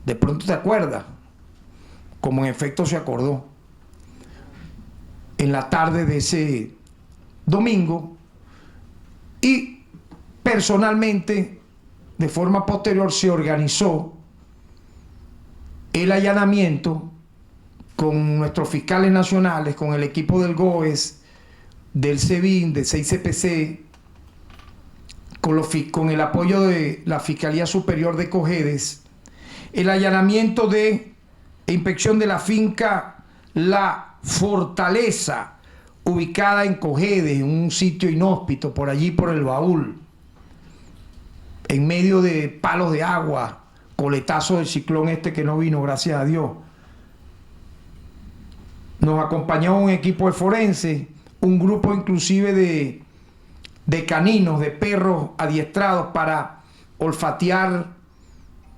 De pronto te acuerdas, como en efecto se acordó. En la tarde de ese domingo, y personalmente, de forma posterior, se organizó el allanamiento con nuestros fiscales nacionales, con el equipo del GOES, del SEBIN, del 6CPC, con el apoyo de la Fiscalía Superior de Cojedes, el allanamiento e inspección de la finca La Fortaleza, ubicada en Cojedes, en un sitio inhóspito, por allí por el Baúl, en medio de palos de agua, coletazo del ciclón este que no vino, gracias a Dios. Nos acompañó un equipo de forense, un grupo inclusive de caninos, de perros adiestrados para olfatear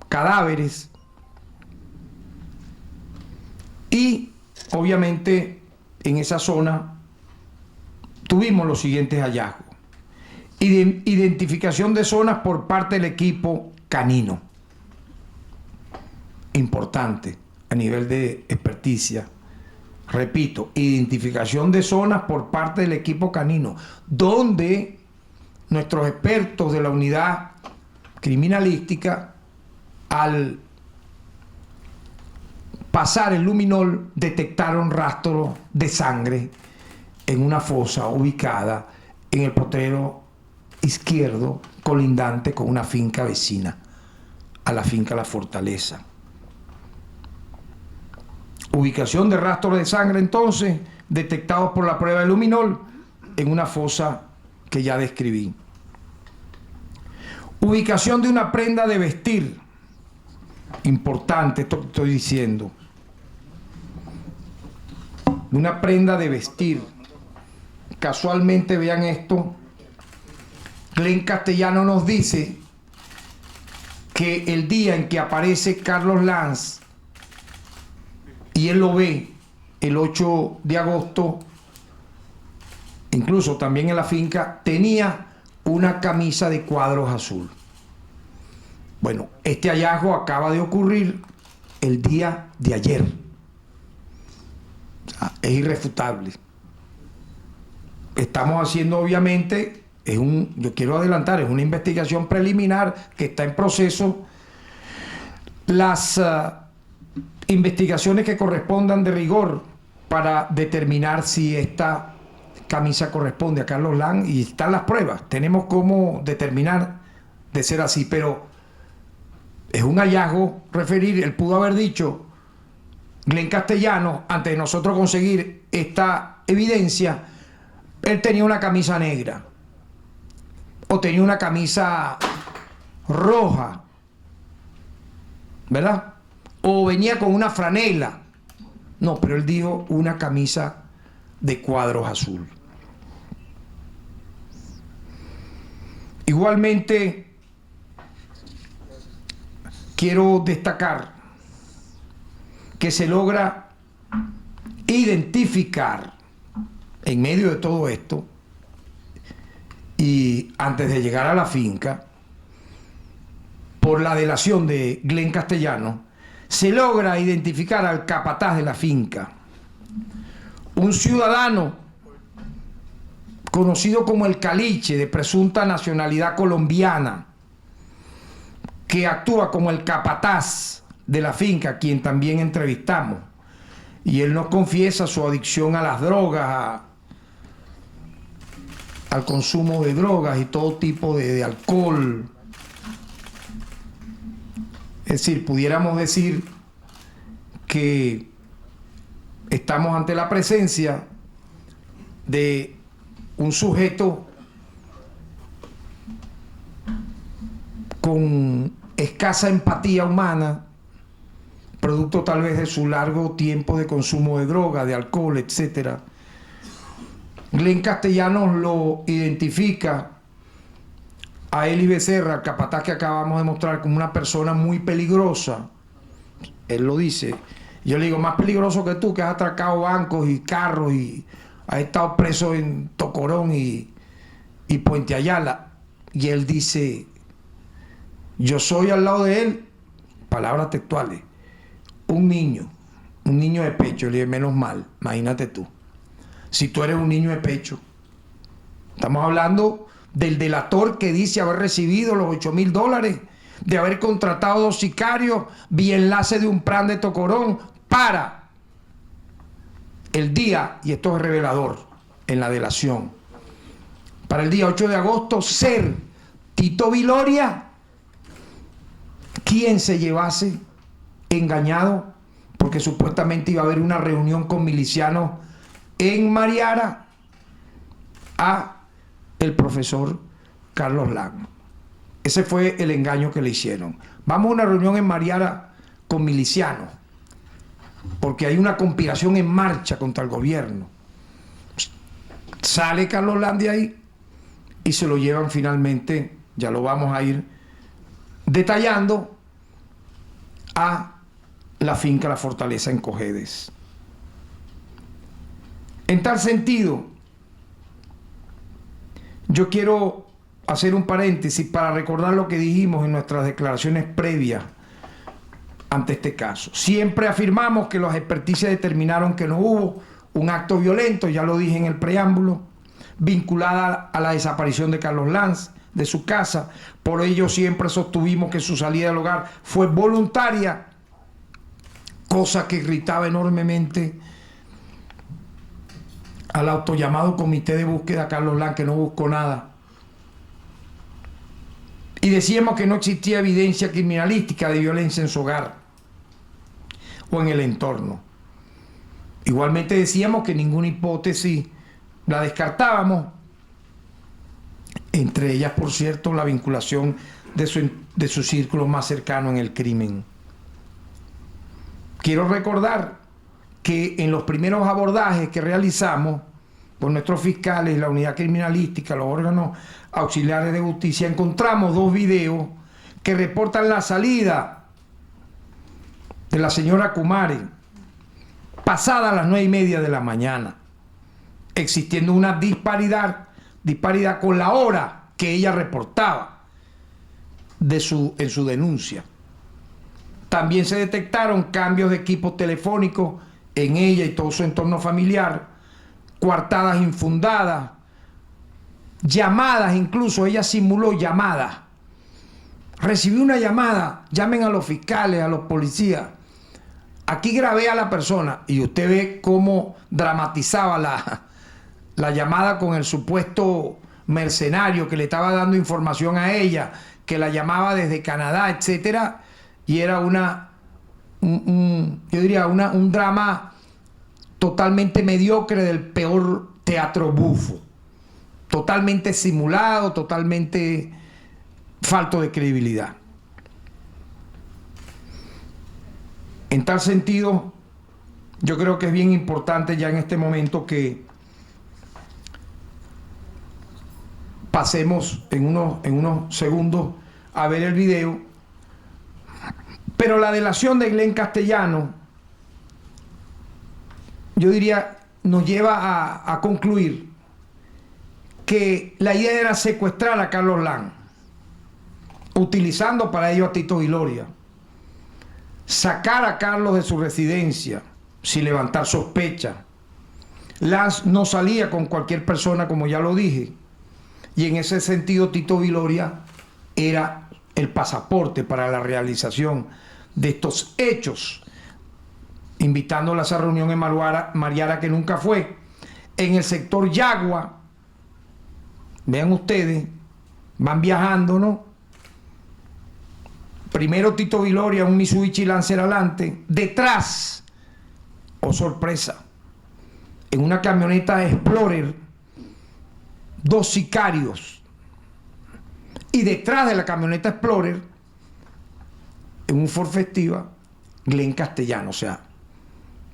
cadáveres. Y obviamente en esa zona tuvimos los siguientes hallazgos: identificación de zonas por parte del equipo canino, importante a nivel de experticia. Repito, identificación de zonas por parte del equipo canino, donde nuestros expertos de la unidad criminalística, al pasar el luminol, detectaron rastros de sangre en una fosa ubicada en el potrero izquierdo, colindante con una finca vecina a la finca La Fortaleza. Ubicación de rastros de sangre, entonces, detectados por la prueba de luminol en una fosa que ya describí. Ubicación de una prenda de vestir. Importante esto que estoy diciendo. de una prenda de vestir. Casualmente, vean esto, Glenn Castellano nos dice que el día en que aparece Carlos Lanz y él lo ve el 8 de agosto, incluso también en la finca, tenía una camisa de cuadros azul. Bueno, este hallazgo acaba de ocurrir el día de ayer. O sea, es irrefutable. Estamos haciendo, obviamente, yo quiero adelantar, es una investigación preliminar que está en proceso. Las investigaciones que correspondan de rigor para determinar si esta camisa corresponde a Carlos Lanz, y están las pruebas, tenemos cómo determinar de ser así, pero es un hallazgo referir, él pudo haber dicho, Glenn Castellano, antes de nosotros conseguir esta evidencia, él tenía una camisa negra o tenía una camisa roja, ¿verdad? O venía con una franela. No, pero él dijo una camisa de cuadros azul. Igualmente, quiero destacar que se logra identificar en medio de todo esto, y antes de llegar a la finca, por la delación de Glenn Castellano, se logra identificar al capataz de la finca, un ciudadano conocido como el Caliche, de presunta nacionalidad colombiana, que actúa como el capataz de la finca, quien también entrevistamos, y él nos confiesa su adicción a las drogas, al consumo de drogas y todo tipo de alcohol. Es decir, pudiéramos decir que estamos ante la presencia de un sujeto con escasa empatía humana, producto tal vez de su largo tiempo de consumo de droga, de alcohol, etc. Glenn Castellanos lo identifica a Eli Becerra, el capataz que acabamos de mostrar, como una persona muy peligrosa. Él lo dice. Yo le digo, más peligroso que tú, que has atracado bancos y carros y has estado preso en Tocorón y Puente Ayala. Y él dice, yo soy al lado de él, palabras textuales, un niño de pecho. Le dije, menos mal, imagínate tú. Si tú eres un niño de pecho. Estamos hablando del delator que dice haber recibido los $8,000, de haber contratado 2 sicarios vía enlace de un plan de Tocorón para el día, y esto es revelador en la delación, para el día 8 de agosto ser Tito Viloria quien se llevase engañado, porque supuestamente iba a haber una reunión con milicianos en Mariara, a el profesor Carlos Lanz. Ese fue el engaño que le hicieron. Vamos a una reunión en Mariara con milicianos, porque hay una conspiración en marcha contra el gobierno. Sale Carlos Lanz de ahí y se lo llevan finalmente, ya lo vamos a ir detallando, a la finca La Fortaleza en Cojedes. En tal sentido, yo quiero hacer un paréntesis para recordar lo que dijimos en nuestras declaraciones previas ante este caso. Siempre afirmamos que las experticias determinaron que no hubo un acto violento, ya lo dije en el preámbulo, vinculada a la desaparición de Carlos Lanz de su casa. Por ello siempre sostuvimos que su salida del hogar fue voluntaria, cosa que irritaba enormemente al autollamado comité de búsqueda Carlos Lanz, que no buscó nada. Y decíamos que no existía evidencia criminalística de violencia en su hogar o en el entorno. Igualmente decíamos que ninguna hipótesis la descartábamos, entre ellas, por cierto, la vinculación de su círculo más cercano en el crimen. Quiero recordar que en los primeros abordajes que realizamos por nuestros fiscales, la unidad criminalística, los órganos auxiliares de justicia, encontramos 2 videos que reportan la salida de la señora Kumare pasada las 9:30 de la mañana, existiendo una disparidad con la hora que ella reportaba en su denuncia. También se detectaron cambios de equipos telefónicos en ella y todo su entorno familiar, coartadas infundadas, llamadas, incluso ella simuló llamadas. Recibió una llamada, llamen a los fiscales, a los policías. Aquí grabé a la persona y usted ve cómo dramatizaba la llamada con el supuesto mercenario que le estaba dando información a ella, que la llamaba desde Canadá, etcétera, y era yo diría un drama totalmente mediocre del peor teatro bufo, totalmente simulado, totalmente falto de credibilidad. En tal sentido, yo creo que es bien importante ya en este momento que pasemos en unos segundos a ver el video. Pero la delación de Glenn Castellano, yo diría, nos lleva a concluir que la idea era secuestrar a Carlos Lam, utilizando para ello a Tito Viloria, sacar a Carlos de su residencia sin levantar sospecha. Lam no salía con cualquier persona, como ya lo dije, y en ese sentido Tito Viloria era el pasaporte para la realización de estos hechos, invitándola a esa reunión en Mariara, que nunca fue, en el sector Yagua. Vean ustedes, van viajando, ¿no? Primero Tito Viloria, un Mitsubishi Lancer adelante, detrás, oh sorpresa, en una camioneta Explorer, 2 sicarios, y detrás de la camioneta Explorer, en un Ford Festiva, Glenn Castellano, o sea,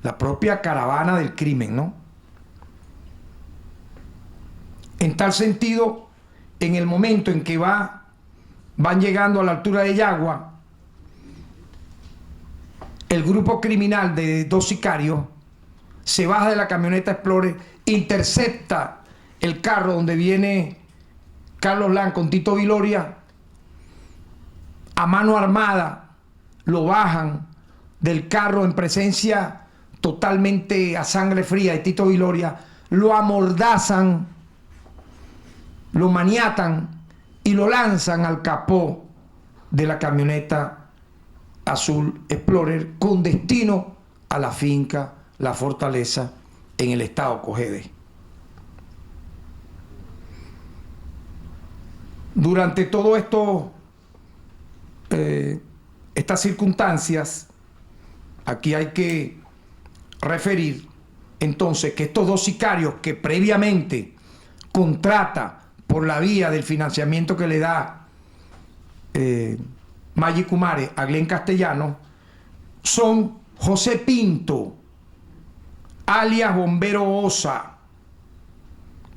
la propia caravana del crimen, ¿no? En tal sentido, en el momento en que van llegando a la altura de Yagua, el grupo criminal de 2 sicarios se baja de la camioneta Explorer, intercepta el carro donde viene Carlos Lam con Tito Viloria, a mano armada lo bajan del carro en presencia totalmente a sangre fría de Tito Viloria, lo amordazan, lo maniatan y lo lanzan al capó de la camioneta azul Explorer con destino a la finca La Fortaleza en el estado Cojedes. Durante todo esto, estas circunstancias, aquí hay que referir entonces que estos 2 sicarios que previamente contrata por la vía del financiamiento que le da Maggie Kumare a Glenn Castellano son José Pinto, alias Bombero Osa,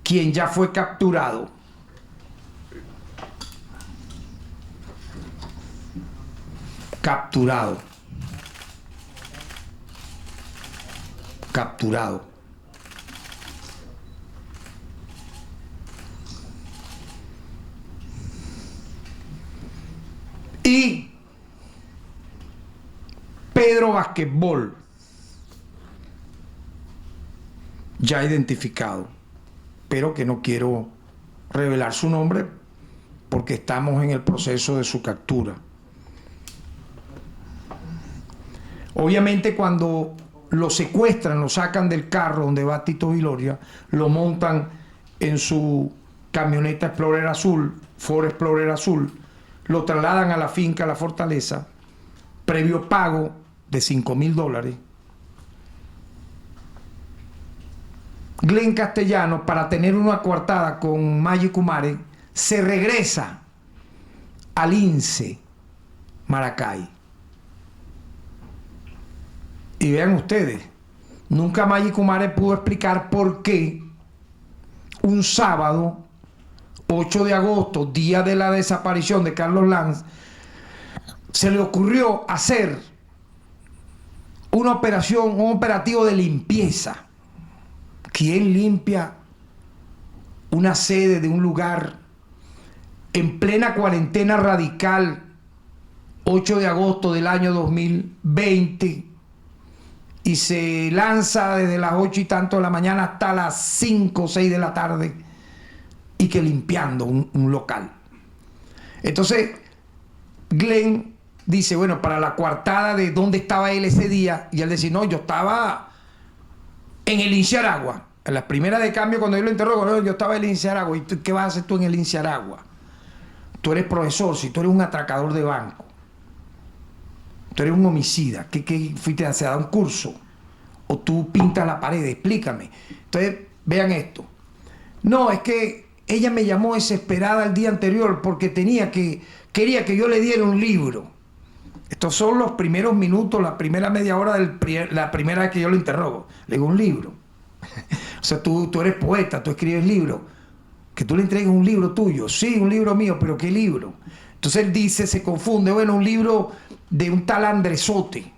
quien ya fue capturado. Capturado. Y Pedro Basquetbol, ya identificado, pero que no quiero revelar su nombre porque estamos en el proceso de su captura. Obviamente cuando lo secuestran, lo sacan del carro donde va Tito Viloria, lo montan en su camioneta Explorer azul, Ford Explorer azul, lo trasladan a la finca La Fortaleza, previo pago de $5,000. Glenn Castellano, para tener una coartada con Maggie Kumare, se regresa al INSE Maracay. Y vean ustedes, Nunca Maggi Kumare pudo explicar por qué un sábado, 8 de agosto, día de la desaparición de Carlos Lanz, se le ocurrió hacer una operación, un operativo de limpieza. ¿Quién limpia una sede de un lugar en plena cuarentena radical, 8 de agosto del año 2020, y se lanza desde las 8 y tanto de la mañana hasta las 5 o 6 de la tarde, y que limpiando un local? Entonces Glenn dice, bueno, para la coartada de dónde estaba él ese día, y él dice, no, yo estaba en el INSE Aragua. En las primeras de cambio, cuando yo lo interrogo, no, yo estaba en el INSE Aragua. ¿Y tú, qué vas a hacer tú en el INSE Aragua? Tú eres profesor, si tú eres un atracador de banco, tú eres un homicida, ¿qué fuiste a dar un curso? O tú pintas la pared, explícame. Entonces, vean esto. No, es que ella me llamó desesperada el día anterior porque quería que yo le diera un libro. Estos son los primeros minutos, la primera media hora la primera vez que yo lo interrogo. Le digo, un libro. O sea, tú eres poeta, tú escribes libros. Que tú le entregues un libro tuyo. Sí, un libro mío, pero ¿qué libro? Entonces él dice, se confunde, bueno, un libro de un tal Andresote.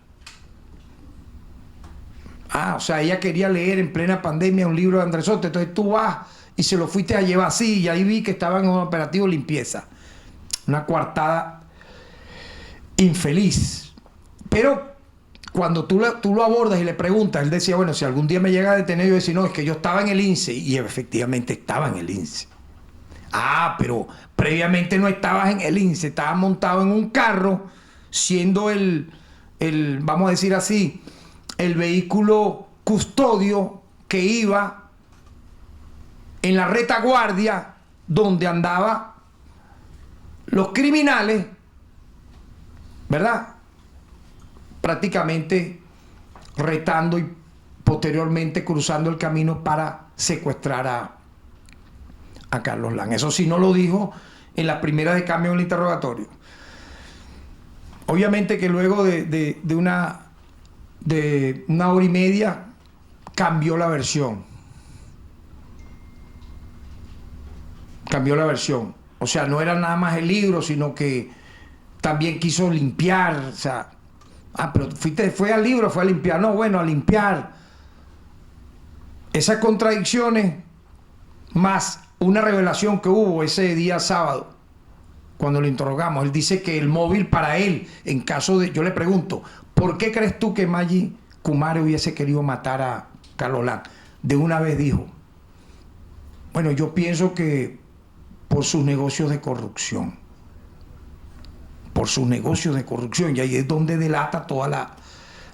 O sea, ella quería leer en plena pandemia un libro de Andresote. Entonces tú vas y se lo fuiste a llevar así, y ahí vi que estaban en un operativo de limpieza. Una coartada infeliz. Pero cuando tú lo abordas y le preguntas, él decía, bueno, si algún día me llega a detener, yo decía, no, es que yo estaba en el INSE, y efectivamente estaba en el INSE. Pero previamente no estabas en el INSE, estabas montado en un carro, siendo vamos a decir así, el vehículo custodio que iba en la retaguardia donde andaban los criminales, ¿verdad? Prácticamente retando y posteriormente cruzando el camino para secuestrar a Carlos Lanz. Eso sí no lo dijo en la primera de cambio del interrogatorio. Obviamente que luego de una hora y media cambió la versión. Cambió la versión. O sea, no era nada más el libro, sino que también quiso limpiar. O sea, pero fue al libro, fue a limpiar. No, bueno, a limpiar. Esas contradicciones, más una revelación que hubo ese día sábado, cuando lo interrogamos. Él dice que el móvil para él, en caso de... Yo le pregunto, ¿por qué crees tú que Maggi Kumare hubiese querido matar a Carlos Lanz? De una vez dijo, bueno, yo pienso que por sus negocios de corrupción. Por sus negocios de corrupción. Y ahí es donde delata toda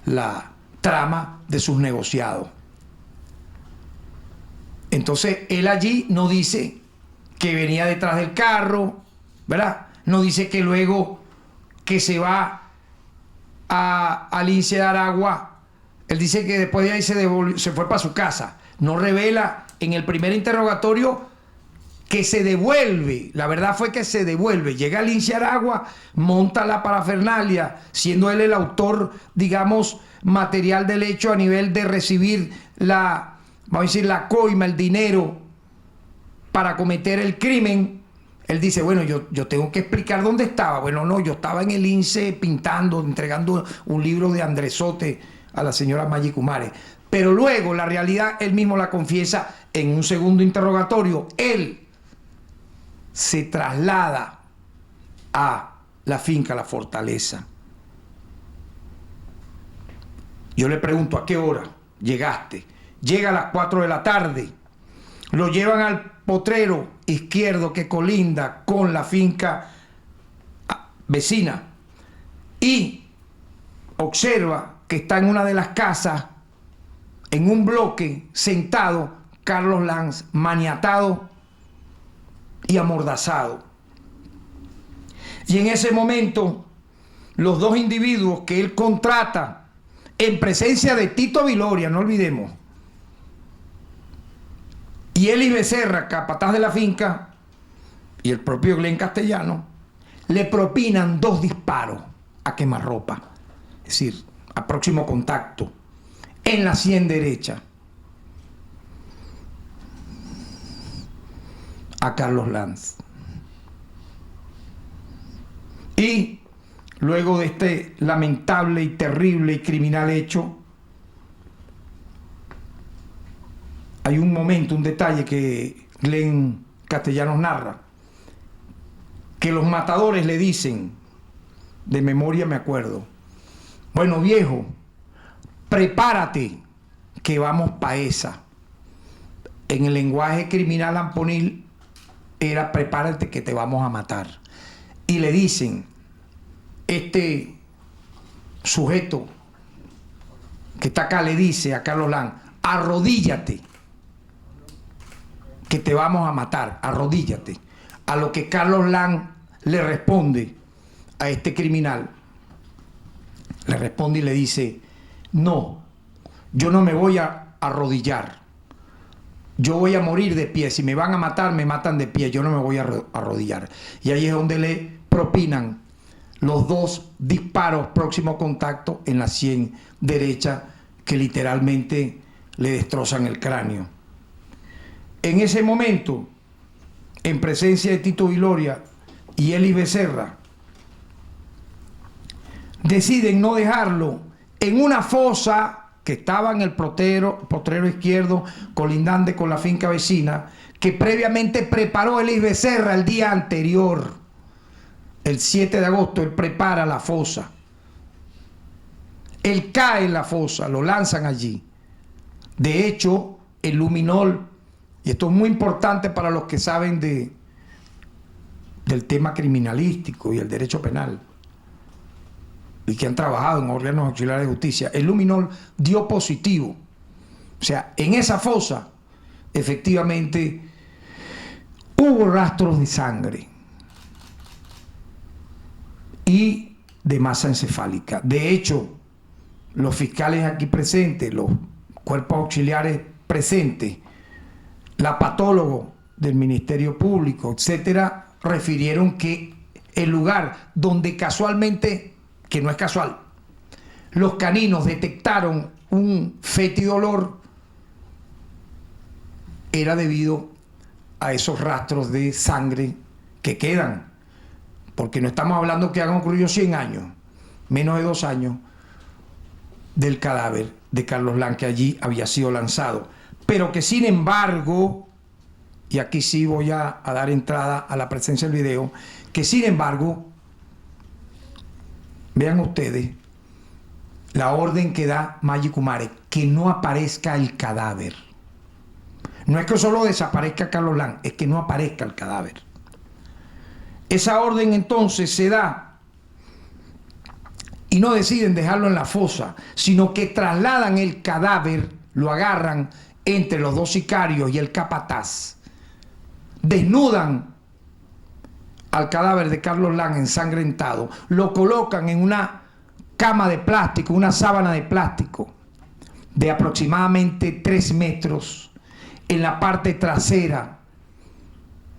la trama de sus negociados. Entonces, él allí no dice que venía detrás del carro, ¿verdad? No dice que luego que se va al INSE de Aragua. Él dice que después de ahí se fue para su casa. No revela en el primer interrogatorio que se devuelve. La verdad fue que se devuelve. Llega al INSE Aragua, monta la parafernalia, siendo él el autor, digamos, material del hecho a nivel de recibir vamos a decir, la coima, el dinero para cometer el crimen. Él dice, bueno, yo tengo que explicar dónde estaba. Bueno, no, yo estaba en el INSE pintando, entregando un libro de Andresote a la señora Maggi Kumare. Pero luego, la realidad, él mismo la confiesa en un segundo interrogatorio. Él se traslada a la finca La Fortaleza. Yo le pregunto, ¿a qué hora llegaste? Llega a las 4 de la tarde. Lo llevan al potrero izquierdo que colinda con la finca vecina. Y observa que está en una de las casas, en un bloque, sentado Carlos Lanz, maniatado y amordazado. Y en ese momento, los dos individuos que él contrata en presencia de Tito Viloria, no olvidemos, y Eli Becerra, capataz de la finca, y el propio Glenn Castellano, le propinan 2 disparos a quemarropa. Es decir, a próximo contacto. en la 100 derecha a Carlos Lanz. Y luego de este lamentable y terrible y criminal hecho, hay un momento, un detalle que Glenn Castellanos narra, que los matadores le dicen, de memoria me acuerdo, bueno viejo, prepárate que vamos pa' esa. En el lenguaje criminal amponil era prepárate que te vamos a matar. Y le dicen, este sujeto que está acá le dice a Carlos Lanz, arrodíllate que te vamos a matar, arrodíllate. A lo que Carlos Lanz le responde a este criminal, le responde y le dice, no, yo no me voy a arrodillar, yo voy a morir de pie, si me van a matar, me matan de pie, yo no me voy a arrodillar. Y ahí es donde le propinan los 2 disparos próximo contacto en la 100 derecha que literalmente le destrozan el cráneo. En ese momento, en presencia de Tito Viloria y Elis Becerra, deciden no dejarlo en una fosa que estaba en el potrero izquierdo colindante con la finca vecina, que previamente preparó Elis Becerra el día anterior. El 7 de agosto él prepara la fosa. Él cae en la fosa, lo lanzan allí. De hecho, el luminol, y esto es muy importante para los que saben del tema criminalístico y el derecho penal, y que han trabajado en órganos auxiliares de justicia, el luminol dio positivo. O sea, en esa fosa, efectivamente, hubo rastros de sangre y de masa encefálica. De hecho, los fiscales aquí presentes, los cuerpos auxiliares presentes, la patólogo del Ministerio Público, etcétera, refirieron que el lugar donde casualmente, que no es casual, los caninos detectaron un fétido olor, era debido a esos rastros de sangre que quedan, porque no estamos hablando que han ocurrido 100 años, menos de 2 años, del cadáver de Carlos Lanz, que allí había sido lanzado, pero que sin embargo, y aquí sí voy a dar entrada a la presencia del video, que sin embargo, vean ustedes la orden que da Maggi Kumare, que no aparezca el cadáver. No es que solo desaparezca Carlos Lanz, es que no aparezca el cadáver. Esa orden entonces se da y no deciden dejarlo en la fosa, sino que trasladan el cadáver, lo agarran entre los 2 sicarios y el capataz, desnudan al cadáver de Carlos Lanz ensangrentado, lo colocan en una cama de plástico, una sábana de plástico de aproximadamente 3 metros en la parte trasera.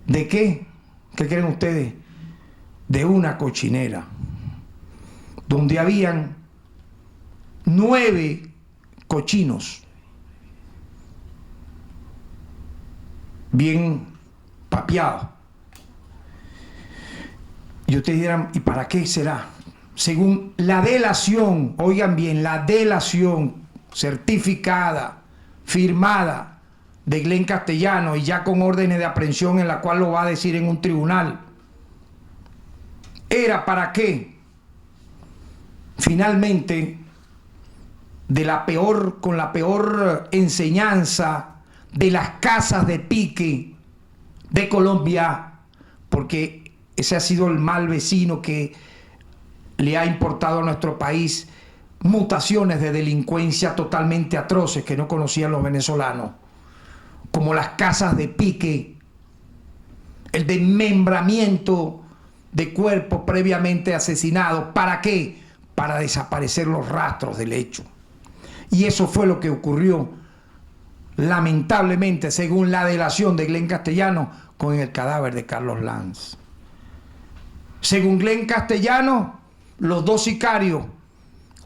¿De qué? ¿Qué creen ustedes? De una cochinera, donde habían 9 cochinos bien papeados. Y ustedes dirán, ¿y para qué será? Según la delación, oigan bien, la delación certificada, firmada de Glenn Castellanos y ya con órdenes de aprehensión en la cual lo va a decir en un tribunal, ¿era para qué? Finalmente, con la peor enseñanza de las casas de pique de Colombia, porque ese ha sido el mal vecino que le ha importado a nuestro país mutaciones de delincuencia totalmente atroces que no conocían los venezolanos, como las casas de pique, el desmembramiento de cuerpos previamente asesinados. ¿Para qué? Para desaparecer los rastros del hecho. Y eso fue lo que ocurrió, lamentablemente, según la delación de Glenn Castellanos, con el cadáver de Carlos Lanz. Según Glenn Castellanos, los 2 sicarios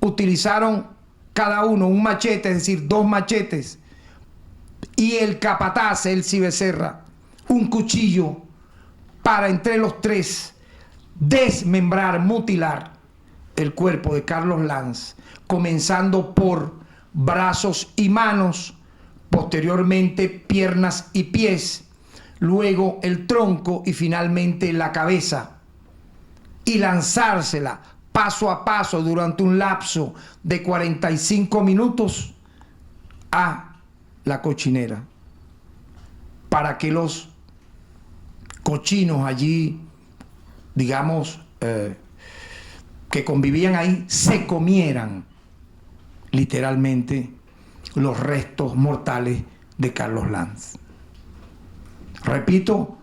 utilizaron cada uno un machete, es decir, 2 machetes, y el capataz, Elsie Becerra, un cuchillo, para entre los 3 desmembrar, mutilar el cuerpo de Carlos Lanz, comenzando por brazos y manos, posteriormente piernas y pies, luego el tronco y finalmente la cabeza, y lanzársela paso a paso durante un lapso de 45 minutos a la cochinera, para que los cochinos allí, digamos, que convivían ahí, se comieran literalmente los restos mortales de Carlos Lanz. Repito,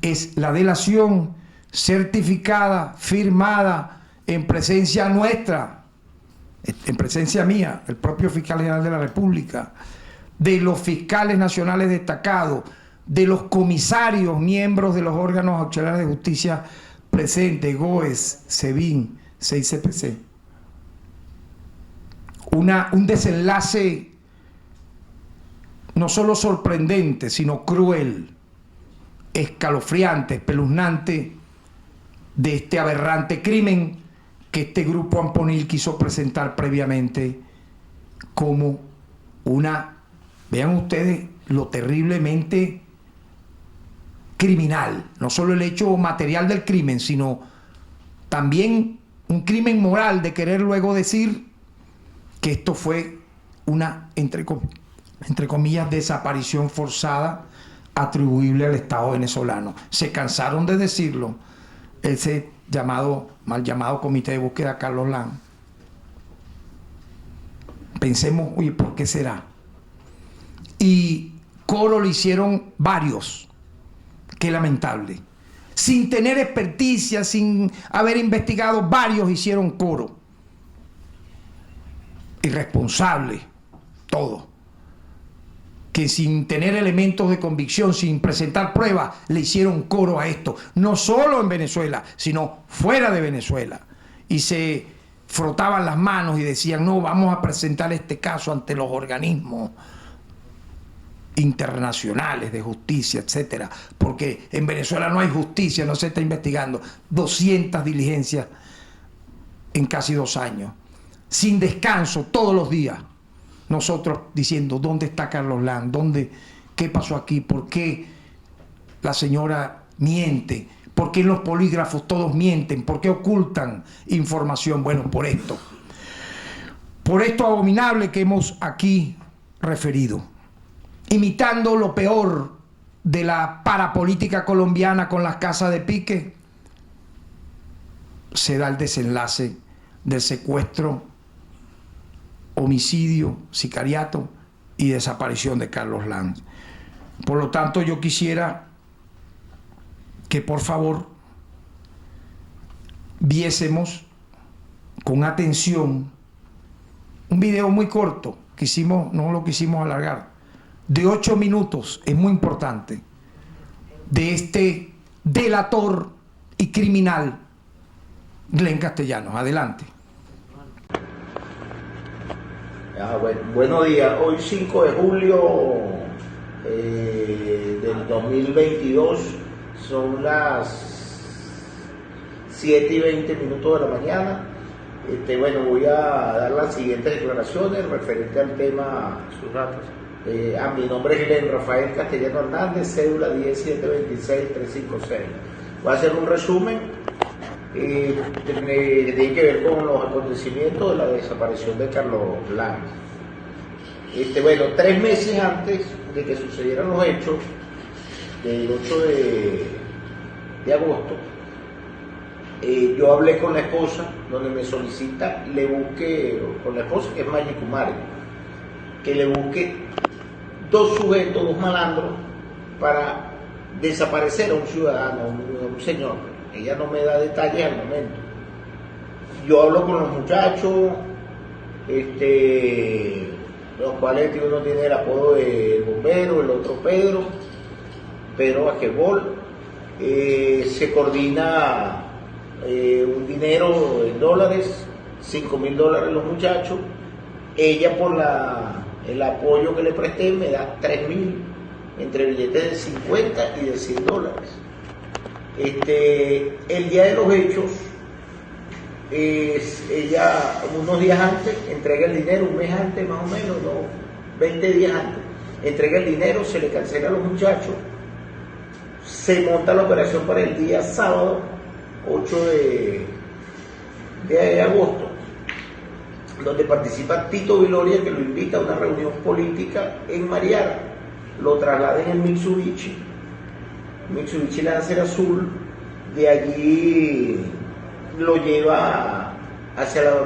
es la delación certificada, firmada en presencia nuestra, en presencia mía, el propio fiscal general de la República, de los fiscales nacionales destacados, de los comisarios, miembros de los órganos auxiliares de justicia presentes, GOES, SEBIN, 6CPC. Un desenlace no solo sorprendente, sino cruel, escalofriante, espeluznante, de este aberrante crimen que este grupo amponil quiso presentar previamente como una, vean ustedes lo terriblemente criminal, no solo el hecho material del crimen, sino también un crimen moral de querer luego decir que esto fue una, entre comillas, desaparición forzada atribuible al Estado venezolano. Se cansaron de decirlo, ese mal llamado Comité de Búsqueda Carlos Lanz. Pensemos, oye, ¿por qué será? Y coro lo hicieron varios. Qué lamentable. Sin tener experticia, sin haber investigado, varios hicieron coro. Irresponsables, todos. Que sin tener elementos de convicción, sin presentar pruebas, le hicieron coro a esto. No solo en Venezuela, sino fuera de Venezuela. Y se frotaban las manos y decían, no, vamos a presentar este caso ante los organismos internacionales de justicia, etcétera, porque en Venezuela no hay justicia, no se está investigando. 200 diligencias en casi 2 años, sin descanso, todos los días. Nosotros diciendo, ¿dónde está Carlos Lanz? ¿Qué pasó aquí? ¿Por qué la señora miente? ¿Por qué en los polígrafos todos mienten? ¿Por qué ocultan información? Bueno, por esto abominable que hemos aquí referido, imitando lo peor de la parapolítica colombiana con las casas de pique, se da el desenlace del secuestro, homicidio, sicariato y desaparición de Carlos Lanz. Por lo tanto, yo quisiera que por favor viésemos con atención un video muy corto que hicimos, no lo quisimos alargar, de 8 minutos, es muy importante, de este delator y criminal Glenn Castellanos. Adelante. Buenos días. Hoy 5 de julio del 2022, son las 7:20 de la mañana. Voy a dar las siguientes declaraciones referente al tema. Sus datos. Mi nombre es Glenn Rafael Castellano Hernández, cédula 1726356. Voy a hacer un resumen que tiene que ver con los acontecimientos de la desaparición de Carlos Lanz. 3 meses antes de que sucedieran los hechos, del 8 de agosto, yo hablé con la esposa, donde me solicita le busque, con la esposa que es Maggie Kumari, que le busque 2 sujetos, 2 malandros, para desaparecer a un ciudadano, a un señor. Ella no me da detalles al momento. Yo hablo con los muchachos, los cuales uno tiene el apodo de bombero, el otro Pedro Basquetbol. Se coordina un dinero en dólares, $5,000 los muchachos. ella por el apoyo que le presté me da 3.000 entre billetes de 50 y de $100. El día de los hechos, ella unos días antes entrega el dinero, un mes antes más o menos, no, 20 días antes, entrega el dinero, se le cancela a los muchachos, se monta la operación para el día sábado 8 de agosto, donde participa Tito Viloria, que lo invita a una reunión política en Mariara. Lo traslada en el Mitsubishi Lancer azul, de allí lo lleva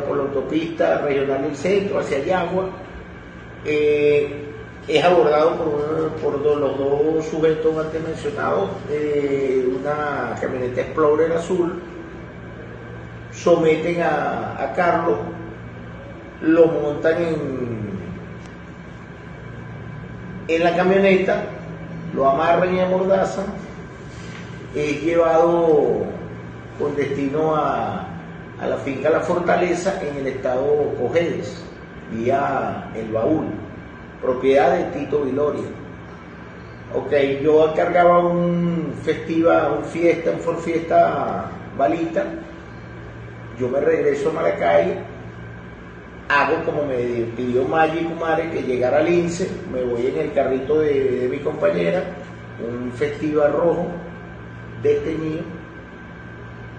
por la autopista regional del centro, hacia Yagua. Es abordado por los dos sujetos antes mencionados, una camioneta Explorer azul. Someten a Carlos, lo montan en la camioneta, lo amarran y amordazan, es llevado con destino a la finca La Fortaleza en el estado Cojedes, vía El Baúl, propiedad de Tito Viloria. Ok, yo cargaba un Ford Fiesta Balita. Yo me regreso a Maracay, hago como me pidió Maggi Kumare, que llegara al INSE, me voy en el carrito de mi compañera, un Festiva rojo desteñido,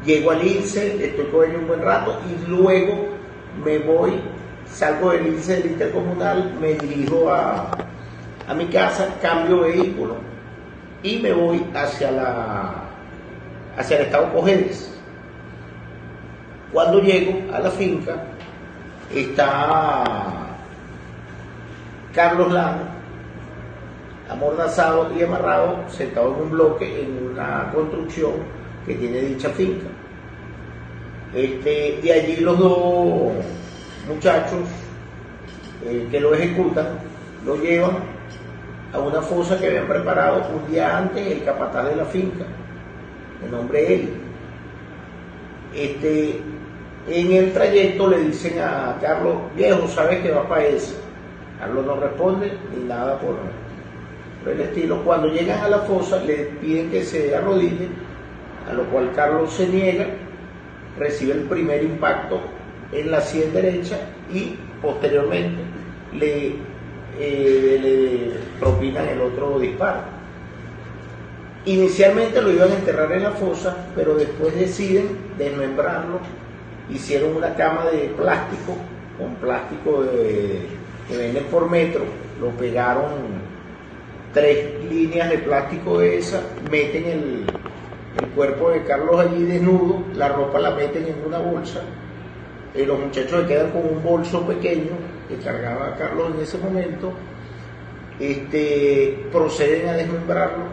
llego al INSE, estoy con ella un buen rato y luego me voy, salgo del INSE del Intercomunal, me dirijo a mi casa, cambio vehículo y me voy hacia el estado Cojedes. Cuando llego a la finca, está Carlos Lano, amordazado y amarrado, sentado en un bloque en una construcción que tiene dicha finca. Y allí los dos muchachos que lo ejecutan, lo llevan a una fosa que habían preparado un día antes el capataz de la finca, de nombre Eli. En el trayecto le dicen a Carlos: viejo, ¿sabes que va para esa? Carlos no responde ni nada por el estilo. Cuando llegan a la fosa le piden que se arrodille, a lo cual Carlos se niega, recibe el primer impacto en la sien derecha y posteriormente le propinan el otro disparo. Inicialmente lo iban a enterrar en la fosa, pero después deciden desmembrarlo. Hicieron una cama de plástico, con plástico que venden por metro, lo pegaron 3 líneas de plástico de esa, meten el cuerpo de Carlos allí desnudo, la ropa la meten en una bolsa, los muchachos se quedan con un bolso pequeño que cargaba Carlos en ese momento, proceden a desmembrarlo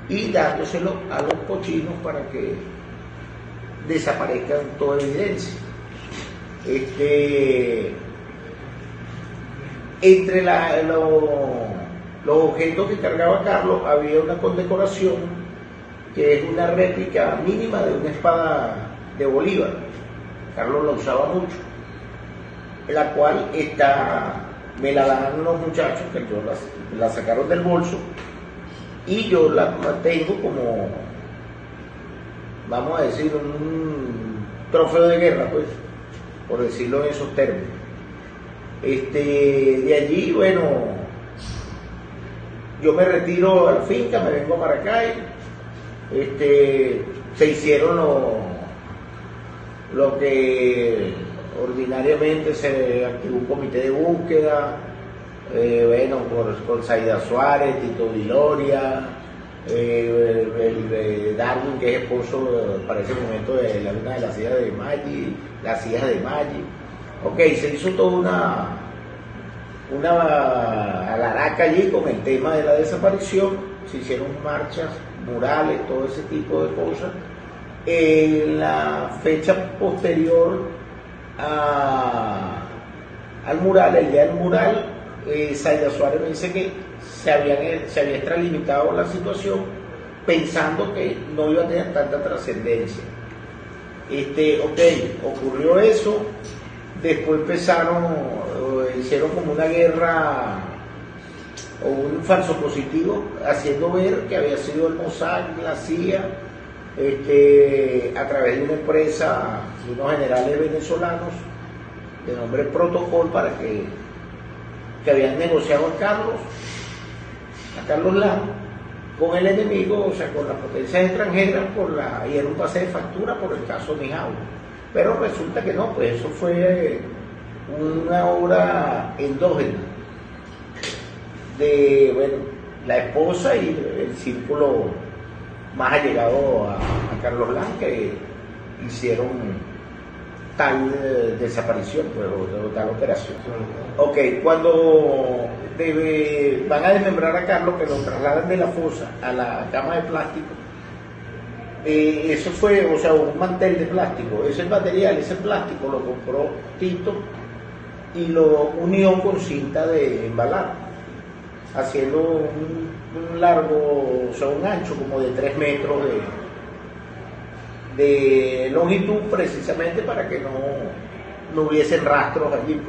y dándoselo a los cochinos para que desaparezcan toda evidencia. Entre los objetos que cargaba Carlos había una condecoración que es una réplica mínima de una espada de Bolívar. Carlos la usaba mucho, la cual me la dan unos muchachos que yo la sacaron del bolso y yo la mantengo como, vamos a decir, un trofeo de guerra, pues, por decirlo en esos términos. De allí, bueno, yo me retiro a la finca, me vengo a Maracay, se hicieron lo que ordinariamente se activó un comité de búsqueda, bueno, con Zaida Suárez, Tito Viloria, Darwin, que es esposo para ese momento de una de las hijas de Maggi, las hijas de Maggi. Ok, se hizo toda una alaraca allí con el tema de la desaparición, se hicieron marchas, murales, todo ese tipo de cosas. En la fecha posterior al mural, el día del mural, Zaida Suárez me dice que se había extralimitado la situación pensando que no iba a tener tanta trascendencia. Ok, ocurrió eso, después empezaron hicieron como una guerra o un falso positivo, haciendo ver que había sido el Mossad, la CIA, a través de una empresa de unos generales venezolanos de nombre Protocol, para que habían negociado a Carlos Lam, con el enemigo, o sea, con las potencias extranjeras, y era un pase de factura por el caso Nijau. Pero resulta que no, pues eso fue una obra endógena de, bueno, la esposa y el círculo más allegado a Carlos Lam, que hicieron tal desaparición, pues, o tal operación. Ok, cuando van a desmembrar a Carlos, que lo trasladan de la fosa a la cama de plástico, eso fue, o sea, un mantel de plástico. Ese material, ese plástico lo compró Tito y lo unió con cinta de embalar, haciendo un largo, o sea, un ancho como de 3 metros de longitud, precisamente para que no hubiesen rastros allí.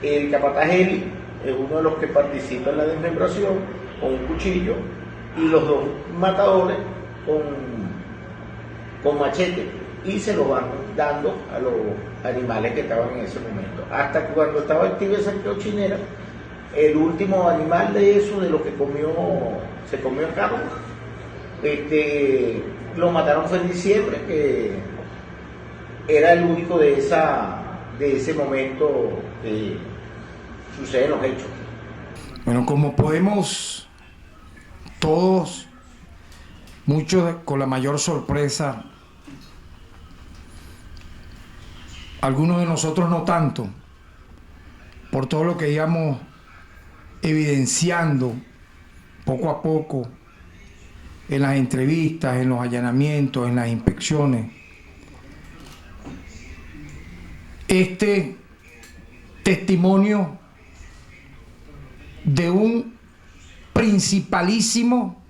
El capataz Eli es uno de los que participa en la desmembración con un cuchillo, y los dos matadores con machete, y se lo van dando a los animales que estaban en ese momento. Hasta que cuando estaba activa esa cochinera, el último animal de eso, de lo que se comió a Carlos, lo mataron fue en diciembre, que era el único de ese momento que suceden los hechos. Bueno, como podemos todos, muchos con la mayor sorpresa, algunos de nosotros no tanto, por todo lo que íbamos evidenciando poco a poco en las entrevistas, en los allanamientos, en las inspecciones. Este testimonio de un principalísimo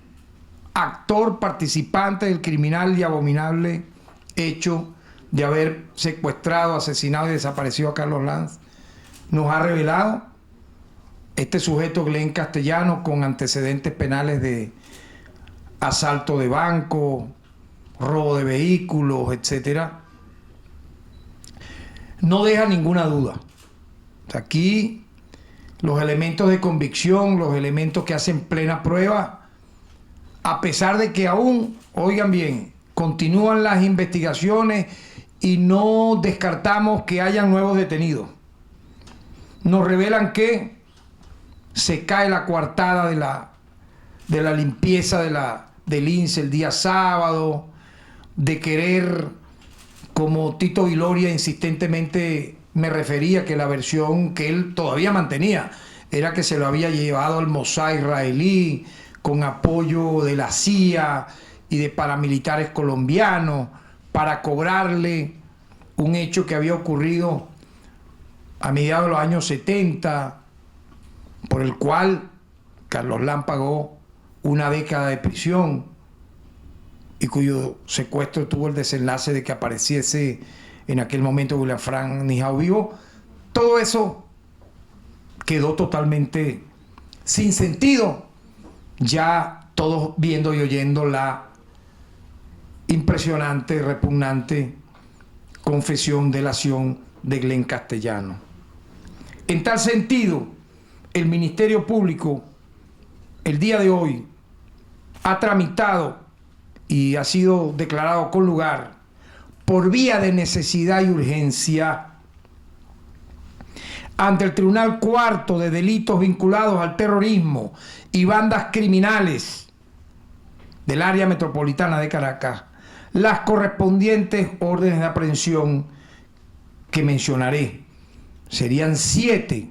actor participante del criminal y abominable hecho de haber secuestrado, asesinado y desaparecido a Carlos Lanz, nos ha revelado este sujeto, Glenn Castellano, con antecedentes penales de asalto de banco, robo de vehículos, etcétera, no deja ninguna duda. Aquí los elementos de convicción, los elementos que hacen plena prueba, a pesar de que aún, oigan bien, continúan las investigaciones y no descartamos que hayan nuevos detenidos, nos revelan que se cae la coartada de la limpieza del INSS el día sábado, de querer, como Tito Viloria insistentemente me refería, que la versión que él todavía mantenía era que se lo había llevado al Mossad israelí con apoyo de la CIA y de paramilitares colombianos para cobrarle un hecho que había ocurrido a mediados de los años 70, por el cual Carlos Lam pagó una década de prisión y cuyo secuestro tuvo el desenlace de que apareciese en aquel momento William Frank Nijau vivo. Todo eso quedó totalmente sin sentido, ya todos viendo y oyendo la impresionante, repugnante confesión, delación de Glenn Castellano. En tal sentido, el Ministerio Público el día de hoy ha tramitado y ha sido declarado con lugar, por vía de necesidad y urgencia, ante el Tribunal Cuarto de Delitos vinculados al terrorismo y bandas criminales del área metropolitana de Caracas, las correspondientes órdenes de aprehensión que mencionaré. Serían 7,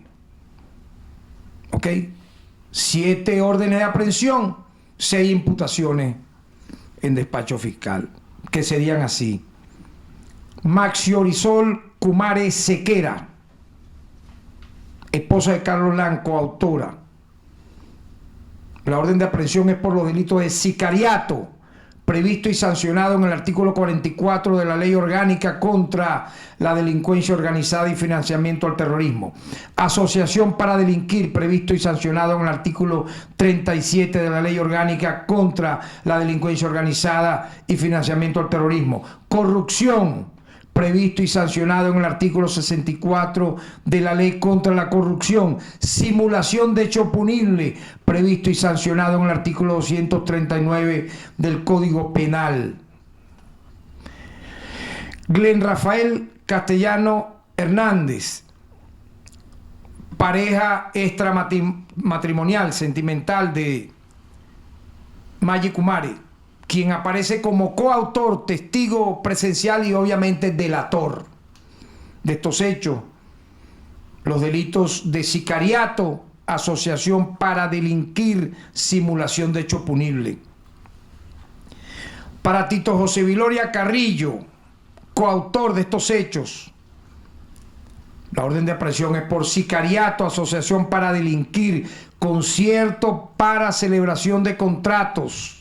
¿ok? 7 órdenes de aprehensión, 6 imputaciones en despacho fiscal, que serían así: Maxiorisol Kumare Sequera, esposa de Carlos Lam, coautora. La orden de aprehensión es por los delitos de sicariato, previsto y sancionado en el artículo 44 de la Ley Orgánica contra la Delincuencia Organizada y Financiamiento al Terrorismo. Asociación para delinquir, previsto y sancionado en el artículo 37 de la Ley Orgánica contra la Delincuencia Organizada y Financiamiento al Terrorismo. Corrupción, previsto y sancionado en el artículo 64 de la Ley contra la Corrupción. Simulación de hecho punible, previsto y sancionado en el artículo 239 del Código Penal. Glen Rafael Castellano Hernández, pareja extramatrimonial, sentimental de Maggie Kumare, quien aparece como coautor, testigo presencial y obviamente delator de estos hechos, los delitos de sicariato, asociación para delinquir, simulación de hecho punible. Para Tito José Viloria Carrillo, coautor de estos hechos, la orden de aprehensión es por sicariato, asociación para delinquir, concierto para celebración de contratos,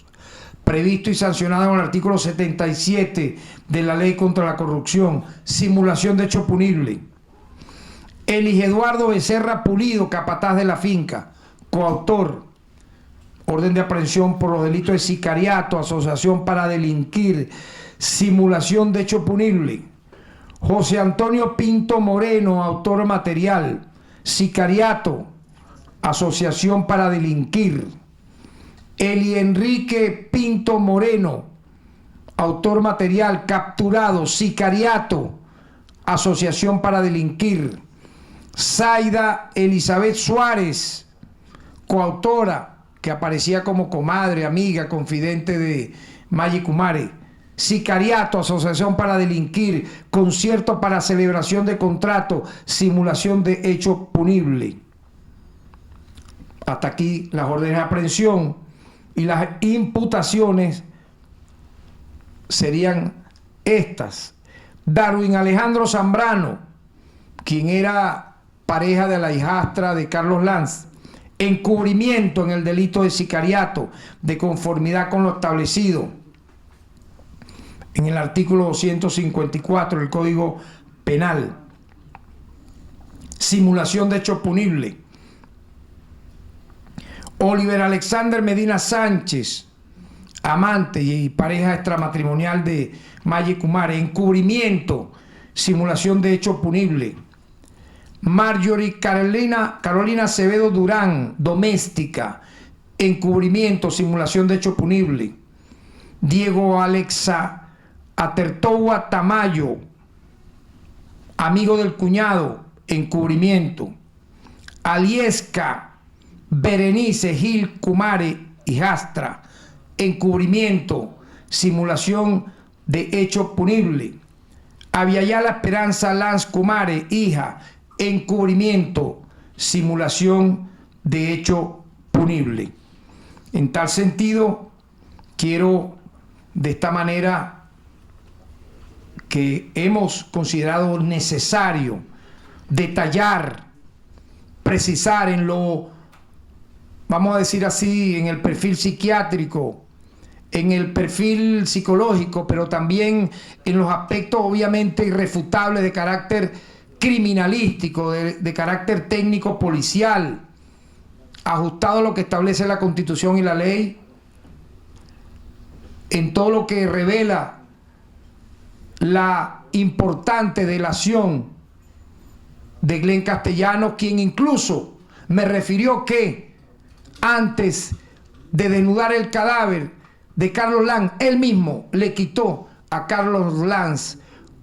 previsto y sancionado en el artículo 77 de la Ley contra la Corrupción, simulación de hecho punible. Elige Eduardo Becerra Pulido, capataz de la finca, coautor, orden de aprehensión por los delitos de sicariato, asociación para delinquir, simulación de hecho punible. José Antonio Pinto Moreno, autor material, sicariato, asociación para delinquir. Eli Enrique Pinto Moreno, autor material, capturado, sicariato, asociación para delinquir. Zaida Elizabeth Suárez, coautora, que aparecía como comadre, amiga, confidente de Maggie Kumare. Sicariato, asociación para delinquir, concierto para celebración de contrato, simulación de hecho punible. Hasta aquí las órdenes de aprehensión. Y las imputaciones serían estas. Darwin Alejandro Zambrano, quien era pareja de la hijastra de Carlos Lanz, encubrimiento en el delito de sicariato, de conformidad con lo establecido en el artículo 254 del Código Penal. Simulación de hecho punible. Oliver Alexander Medina Sánchez, amante y pareja extramatrimonial de Maggie Kumare, encubrimiento, simulación de hecho punible. Marjorie Carolina Acevedo Durán, doméstica, encubrimiento, simulación de hecho punible. Diego Alexa Atertoa Tamayo, amigo del cuñado, encubrimiento. Aliesca Berenice Gil Kumare, hijastra, encubrimiento, simulación de hecho punible. Aviala Esperanza Lanz Kumare, hija, encubrimiento, simulación de hecho punible. En tal sentido, quiero de esta manera que hemos considerado necesario detallar, precisar en lo, vamos a decir así, en el perfil psiquiátrico, en el perfil psicológico, pero también en los aspectos obviamente irrefutables de carácter criminalístico, de carácter técnico policial, ajustado a lo que establece la Constitución y la ley, en todo lo que revela la importante delación de Glen Castellano, quien incluso me refirió que antes de desnudar el cadáver de Carlos Lanz, él mismo le quitó a Carlos Lanz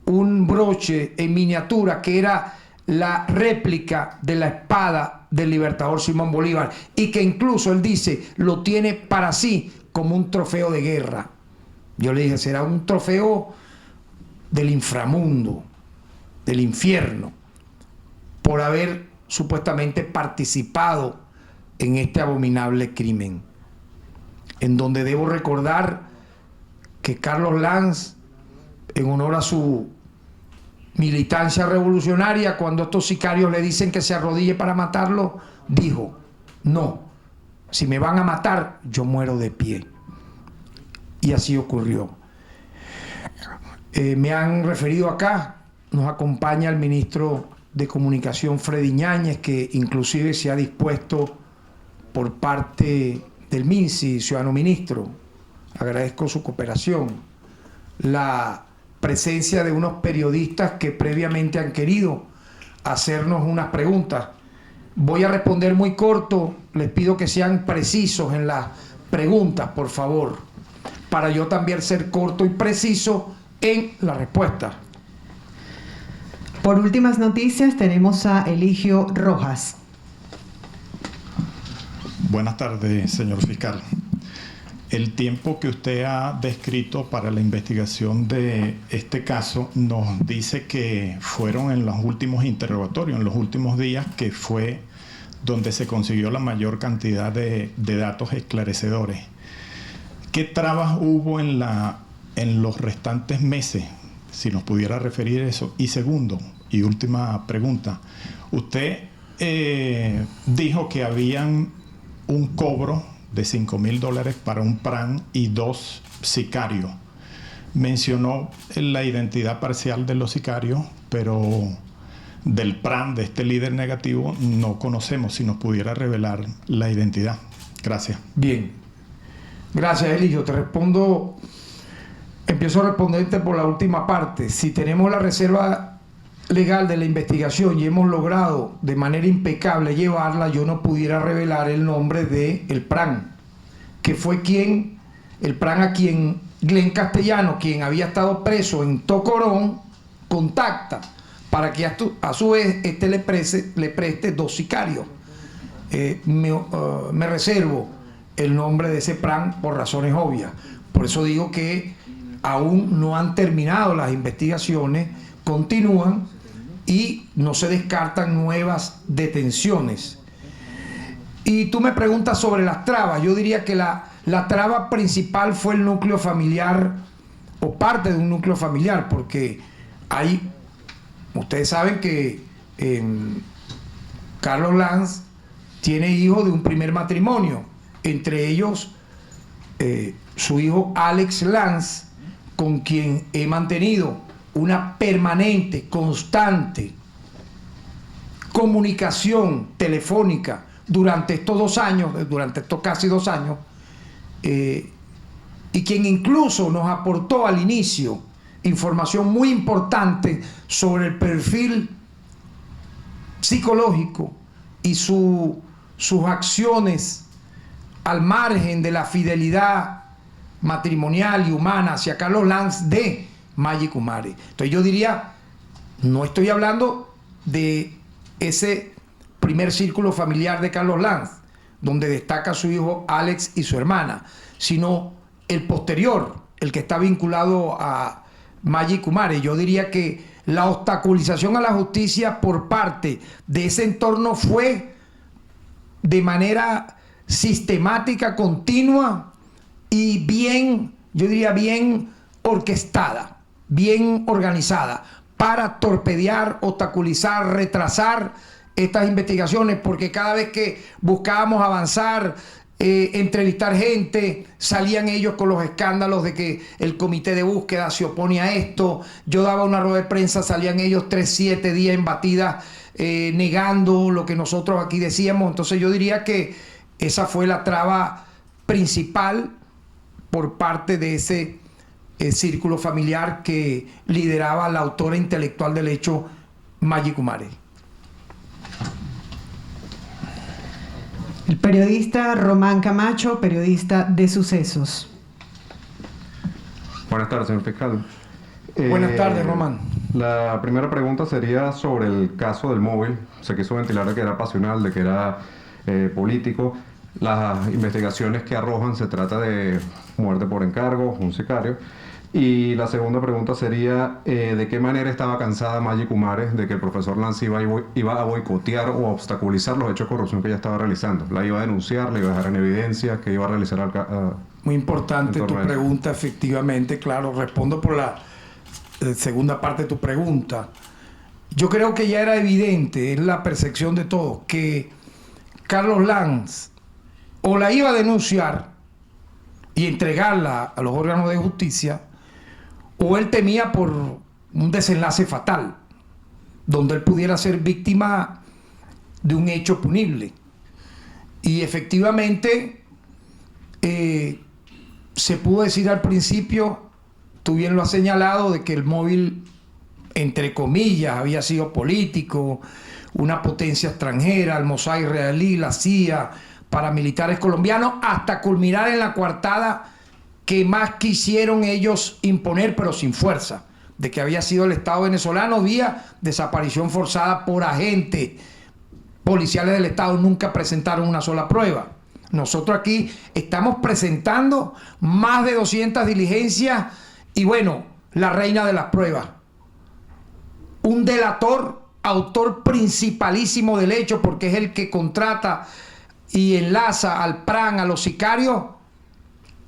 un broche en miniatura que era la réplica de la espada del libertador Simón Bolívar, y que incluso él dice lo tiene para sí como un trofeo de guerra. Yo le dije, será un trofeo del inframundo, del infierno, por haber supuestamente participado en este abominable crimen, en donde debo recordar que Carlos Lanz, en honor a su militancia revolucionaria, cuando estos sicarios le dicen que se arrodille para matarlo, dijo: no, si me van a matar, yo muero de pie. y así ocurrió. Me han referido acá, nos acompaña el ministro de Comunicación Freddy Ñáñez, que inclusive se ha dispuesto por parte del MINSI, ciudadano ministro, agradezco su cooperación, la presencia de unos periodistas que previamente han querido hacernos unas preguntas. Voy a responder muy corto, les pido que sean precisos en las preguntas, por favor, para yo también ser corto y preciso en la respuesta. Por últimas noticias tenemos a Eligio Rojas. Buenas tardes, señor fiscal. El tiempo que usted ha descrito para la investigación de este caso nos dice que fueron en los últimos interrogatorios, en los últimos días, que fue donde se consiguió la mayor cantidad de datos esclarecedores. ¿Qué trabas hubo en los restantes meses? Si nos pudiera referir a eso. Y segundo, y última pregunta, usted dijo que habían un cobro de $5,000 para un PRAN y 2 sicarios. Mencionó la identidad parcial de los sicarios, pero del PRAN, de este líder negativo, no conocemos. Si nos pudiera revelar la identidad. Gracias. Bien. Gracias, Eligio. Te respondo, empiezo a responderte por la última parte. Si tenemos la reserva legal de la investigación y hemos logrado de manera impecable llevarla, yo no pudiera revelar el nombre del PRAN, que fue el PRAN a quien Glenn Castellano, quien había estado preso en Tocorón, contacta para que a su vez le preste 2 sicarios. Me reservo el nombre de ese PRAN por razones obvias. Por eso digo que aún no han terminado las investigaciones, continúan y no se descartan nuevas detenciones. Y tú me preguntas sobre las trabas. Yo diría que la traba principal fue el núcleo familiar o parte de un núcleo familiar, porque ustedes saben que Carlos Lanz tiene hijos de un primer matrimonio, entre ellos su hijo Alex Lanz, con quien he mantenido una permanente, constante comunicación telefónica durante estos casi 2 años, y quien incluso nos aportó al inicio información muy importante sobre el perfil psicológico y sus acciones al margen de la fidelidad matrimonial y humana hacia Carlos Lanz de Maggie Kumare. Entonces yo diría, no estoy hablando de ese primer círculo familiar de Carlos Lanz, donde destaca su hijo Alex y su hermana, sino el posterior, el que está vinculado a Maggie Kumare. Yo diría que la obstaculización a la justicia por parte de ese entorno fue de manera sistemática, continua y bien, yo diría bien orquestada, bien organizada, para torpedear, obstaculizar, retrasar estas investigaciones, porque cada vez que buscábamos avanzar, entrevistar gente, salían ellos con los escándalos de que el comité de búsqueda se opone a esto. Yo daba una rueda de prensa, salían ellos 3-7 días en batidas negando lo que nosotros aquí decíamos. Entonces yo diría que esa fue la traba principal por parte de ese círculo familiar que lideraba la autora intelectual del hecho, Maggie Kumare. El periodista Román Camacho, periodista de Sucesos. Buenas tardes, señor fiscal. Buenas tardes, Román. La primera pregunta sería sobre el caso del móvil. Se quiso ventilar de que era pasional, de que era político. Las investigaciones que arrojan se trata de muerte por encargo, un sicario. Y la segunda pregunta sería, ¿de qué manera estaba cansada Maggie Kumare de que el profesor Lanz iba a boicotear o a obstaculizar los hechos de corrupción que ella estaba realizando? ¿La iba a denunciar, la iba a dejar en evidencia, que iba a realizar Muy importante tu pregunta, efectivamente, claro. Respondo por la segunda parte de tu pregunta. Yo creo que ya era evidente, es la percepción de todos, que Carlos Lanz o la iba a denunciar y entregarla a los órganos de justicia, o él temía por un desenlace fatal, donde él pudiera ser víctima de un hecho punible. Y efectivamente se pudo decir al principio, tú bien lo has señalado, de que el móvil, entre comillas, había sido político, una potencia extranjera, el Mossad israelí, la CIA, paramilitares colombianos, hasta culminar en la coartada que más quisieron ellos imponer, pero sin fuerza, de que había sido el Estado venezolano vía desaparición forzada por agentes policiales del Estado. Nunca presentaron una sola prueba. Nosotros aquí estamos presentando más de 200 diligencias y bueno, la reina de las pruebas, un delator, autor principalísimo del hecho, porque es el que contrata y enlaza al PRAN, a los sicarios,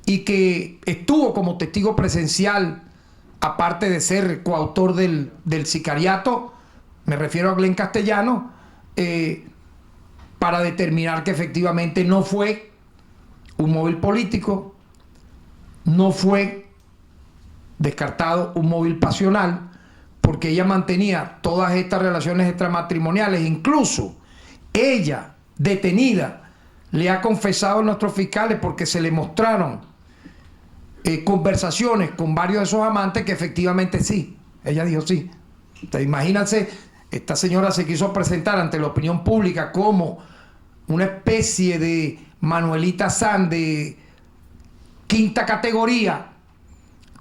y que estuvo como testigo presencial, aparte de ser coautor del sicariato, me refiero a Glenn Castellano, para determinar que efectivamente no fue un móvil político, no fue descartado un móvil pasional, porque ella mantenía todas estas relaciones extramatrimoniales. Incluso ella, detenida, le ha confesado a nuestros fiscales, porque se le mostraron conversaciones con varios de esos amantes, que efectivamente sí, ella dijo sí. Entonces, imagínense, esta señora se quiso presentar ante la opinión pública como una especie de Manuelita San de quinta categoría,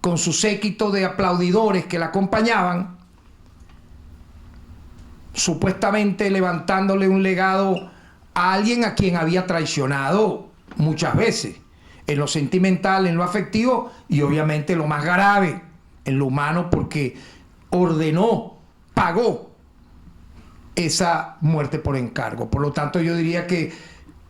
con su séquito de aplaudidores que la acompañaban, supuestamente levantándole un legado a alguien a quien había traicionado muchas veces, en lo sentimental, en lo afectivo y obviamente lo más grave, en lo humano, porque ordenó, pagó esa muerte por encargo. Por lo tanto, yo diría que,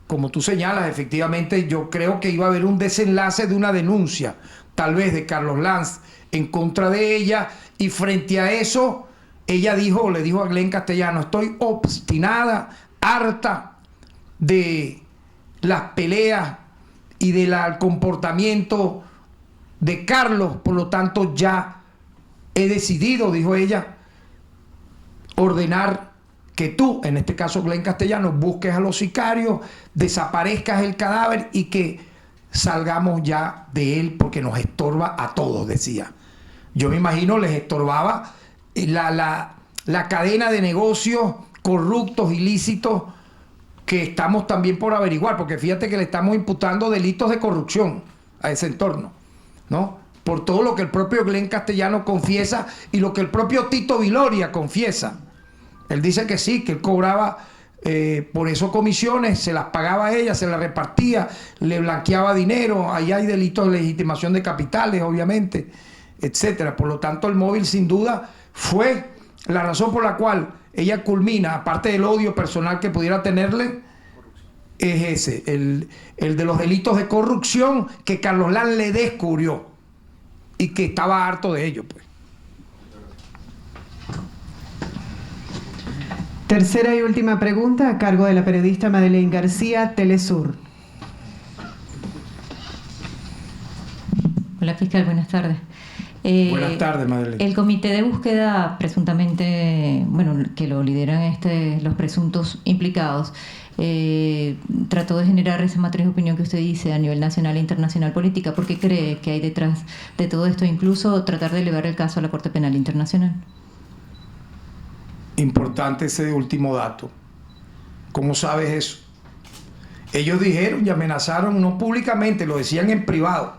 como tú señalas, efectivamente yo creo que iba a haber un desenlace de una denuncia, tal vez de Carlos Lanz, en contra de ella, y frente a eso, ella dijo, le dijo a Glenn Castellano: estoy obstinada, harta de las peleas y del comportamiento de Carlos, por lo tanto ya he decidido, dijo ella, ordenar que tú, en este caso Glenn Castellano, busques a los sicarios, desaparezcas el cadáver y que salgamos ya de él, porque nos estorba a todos, decía. Yo me imagino les estorbaba la cadena de negocios corruptos, ilícitos, que estamos también por averiguar, porque fíjate que le estamos imputando delitos de corrupción a ese entorno, ¿no? Por todo lo que el propio Glenn Castellano confiesa y lo que el propio Tito Viloria confiesa. Él dice que sí, que él cobraba por eso comisiones, se las pagaba a ella, se las repartía, le blanqueaba dinero. Ahí hay delitos de legitimación de capitales, obviamente, etcétera. Por lo tanto, el móvil sin duda fue la razón por la cual ella culmina, aparte del odio personal que pudiera tenerle, es ese, el de los delitos de corrupción que Carlos Lanz le descubrió y que estaba harto de ello, pues. Tercera y última pregunta a cargo de la periodista Madeleine García, Telesur. Hola, fiscal, buenas tardes. Buenas tardes, Madeleine. El comité de búsqueda, presuntamente, bueno, que lo lideran los presuntos implicados, trató de generar esa matriz de opinión que usted dice a nivel nacional e internacional política. ¿Por qué cree que hay detrás de todo esto? Incluso tratar de elevar el caso a la Corte Penal Internacional. Importante ese último dato. ¿Cómo sabes eso? Ellos dijeron y amenazaron, no públicamente, lo decían en privado,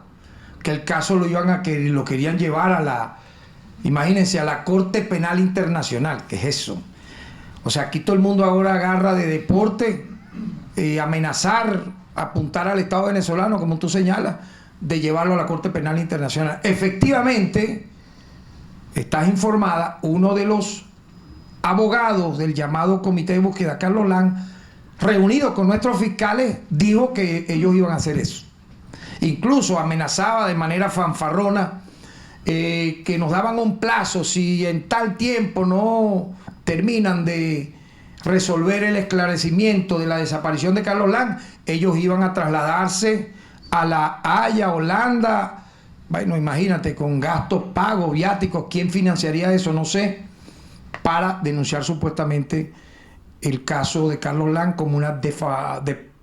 que el caso lo querían llevar a imagínense, a la Corte Penal Internacional. ¿Qué es eso? O sea, aquí todo el mundo ahora agarra de deporte, amenazar, apuntar al Estado venezolano, como tú señalas, de llevarlo a la Corte Penal Internacional. Efectivamente, estás informada, uno de los abogados del llamado Comité de Búsqueda, Carlos Lanz, reunido con nuestros fiscales, dijo que ellos iban a hacer eso. Incluso amenazaba de manera fanfarrona que nos daban un plazo, si en tal tiempo no terminan de resolver el esclarecimiento de la desaparición de Carlos Lanz, ellos iban a trasladarse a La Haya, Holanda. Bueno, imagínate, con gastos pagos, viáticos, ¿quién financiaría eso? No sé, para denunciar supuestamente el caso de Carlos Lam como una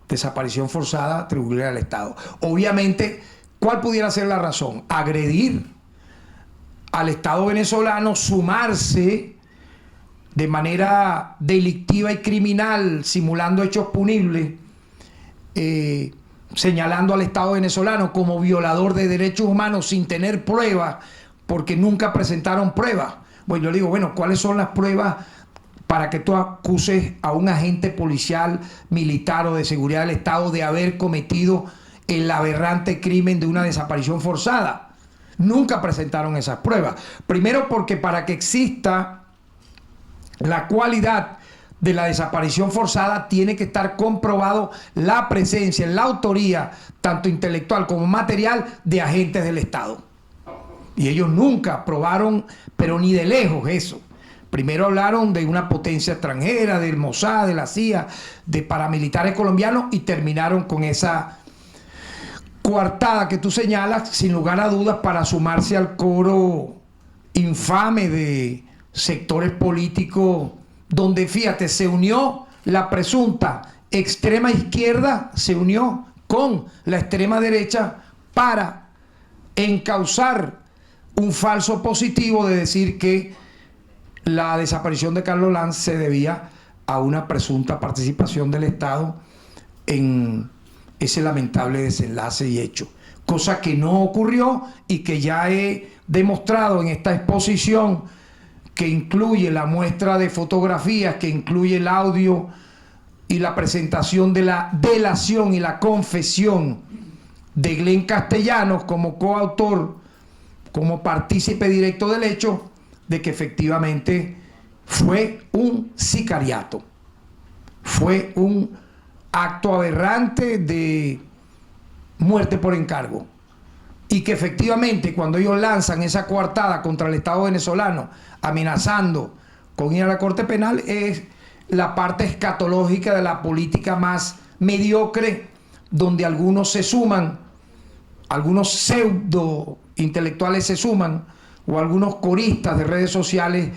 desaparición forzada atribuible al Estado. Obviamente, ¿cuál pudiera ser la razón? Agredir al Estado venezolano, sumarse de manera delictiva y criminal, simulando hechos punibles, señalando al Estado venezolano como violador de derechos humanos sin tener pruebas, porque nunca presentaron pruebas. Bueno, yo le digo, bueno, ¿cuáles son las pruebas para que tú acuses a un agente policial, militar o de seguridad del Estado de haber cometido el aberrante crimen de una desaparición forzada? Nunca presentaron esas pruebas. Primero porque para que exista la cualidad de la desaparición forzada tiene que estar comprobado la presencia, la autoría, tanto intelectual como material, de agentes del Estado. Y ellos nunca probaron, pero ni de lejos eso. Primero hablaron de una potencia extranjera, del Mossad, de la CIA, de paramilitares colombianos, y terminaron con esa coartada que tú señalas, sin lugar a dudas, para sumarse al coro infame de sectores políticos donde, fíjate, se unió la presunta extrema izquierda, se unió con la extrema derecha para encauzar un falso positivo de decir que la desaparición de Carlos Lam se debía a una presunta participación del Estado en ese lamentable desenlace y hecho. Cosa que no ocurrió y que ya he demostrado en esta exposición, que incluye la muestra de fotografías, que incluye el audio y la presentación de la delación y la confesión de Glenn Castellanos como coautor, como partícipe directo del hecho, de que efectivamente fue un sicariato, fue un acto aberrante de muerte por encargo, y que efectivamente cuando ellos lanzan esa coartada contra el Estado venezolano, amenazando con ir a la Corte Penal, es la parte escatológica de la política más mediocre, donde algunos se suman, algunos pseudo intelectuales se suman, o algunos coristas de redes sociales,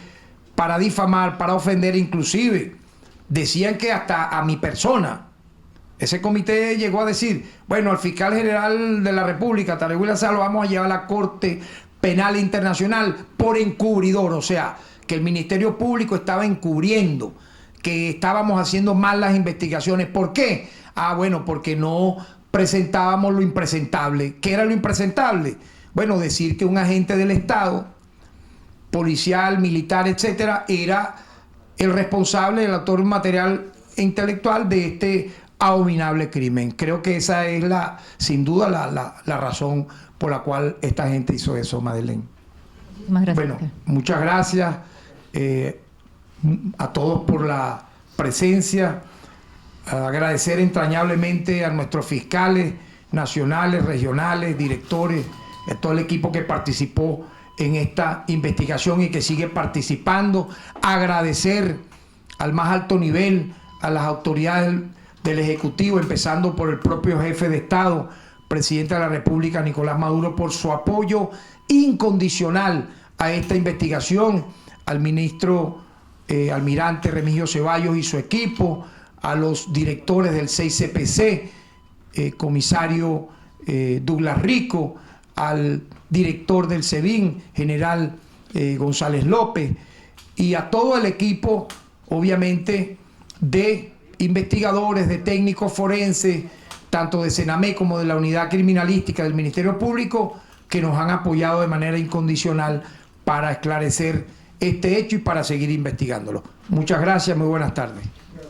para difamar, para ofender. Inclusive decían que hasta a mi persona. Ese comité llegó a decir, bueno, al fiscal general de la República, Tarek William Saab, lo vamos a llevar a la Corte Penal Internacional por encubridor. O sea, que el Ministerio Público estaba encubriendo, que estábamos haciendo mal las investigaciones. ¿Por qué? Ah, bueno, porque no presentábamos lo impresentable. ¿Qué era lo impresentable? Bueno, decir que un agente del Estado, policial, militar, etcétera, era el responsable, el autor material e intelectual de este abominable crimen. Creo que esa es sin duda la razón por la cual esta gente hizo eso, Madeleine. Muchísimas gracias. Bueno, muchas gracias a todos por la presencia. Agradecer entrañablemente a nuestros fiscales nacionales, regionales, directores, a todo el equipo que participó en esta investigación y que sigue participando. Agradecer al más alto nivel a las autoridades del Ejecutivo, empezando por el propio jefe de Estado, presidente de la República, Nicolás Maduro, por su apoyo incondicional a esta investigación, al ministro almirante Remigio Ceballos y su equipo, a los directores del 6CPC, comisario Douglas Rico, al director del SEBIN, general González López, y a todo el equipo, obviamente, de investigadores, de técnicos forenses, tanto de Senamé como de la Unidad Criminalística del Ministerio Público, que nos han apoyado de manera incondicional para esclarecer este hecho y para seguir investigándolo. Muchas gracias, muy buenas tardes.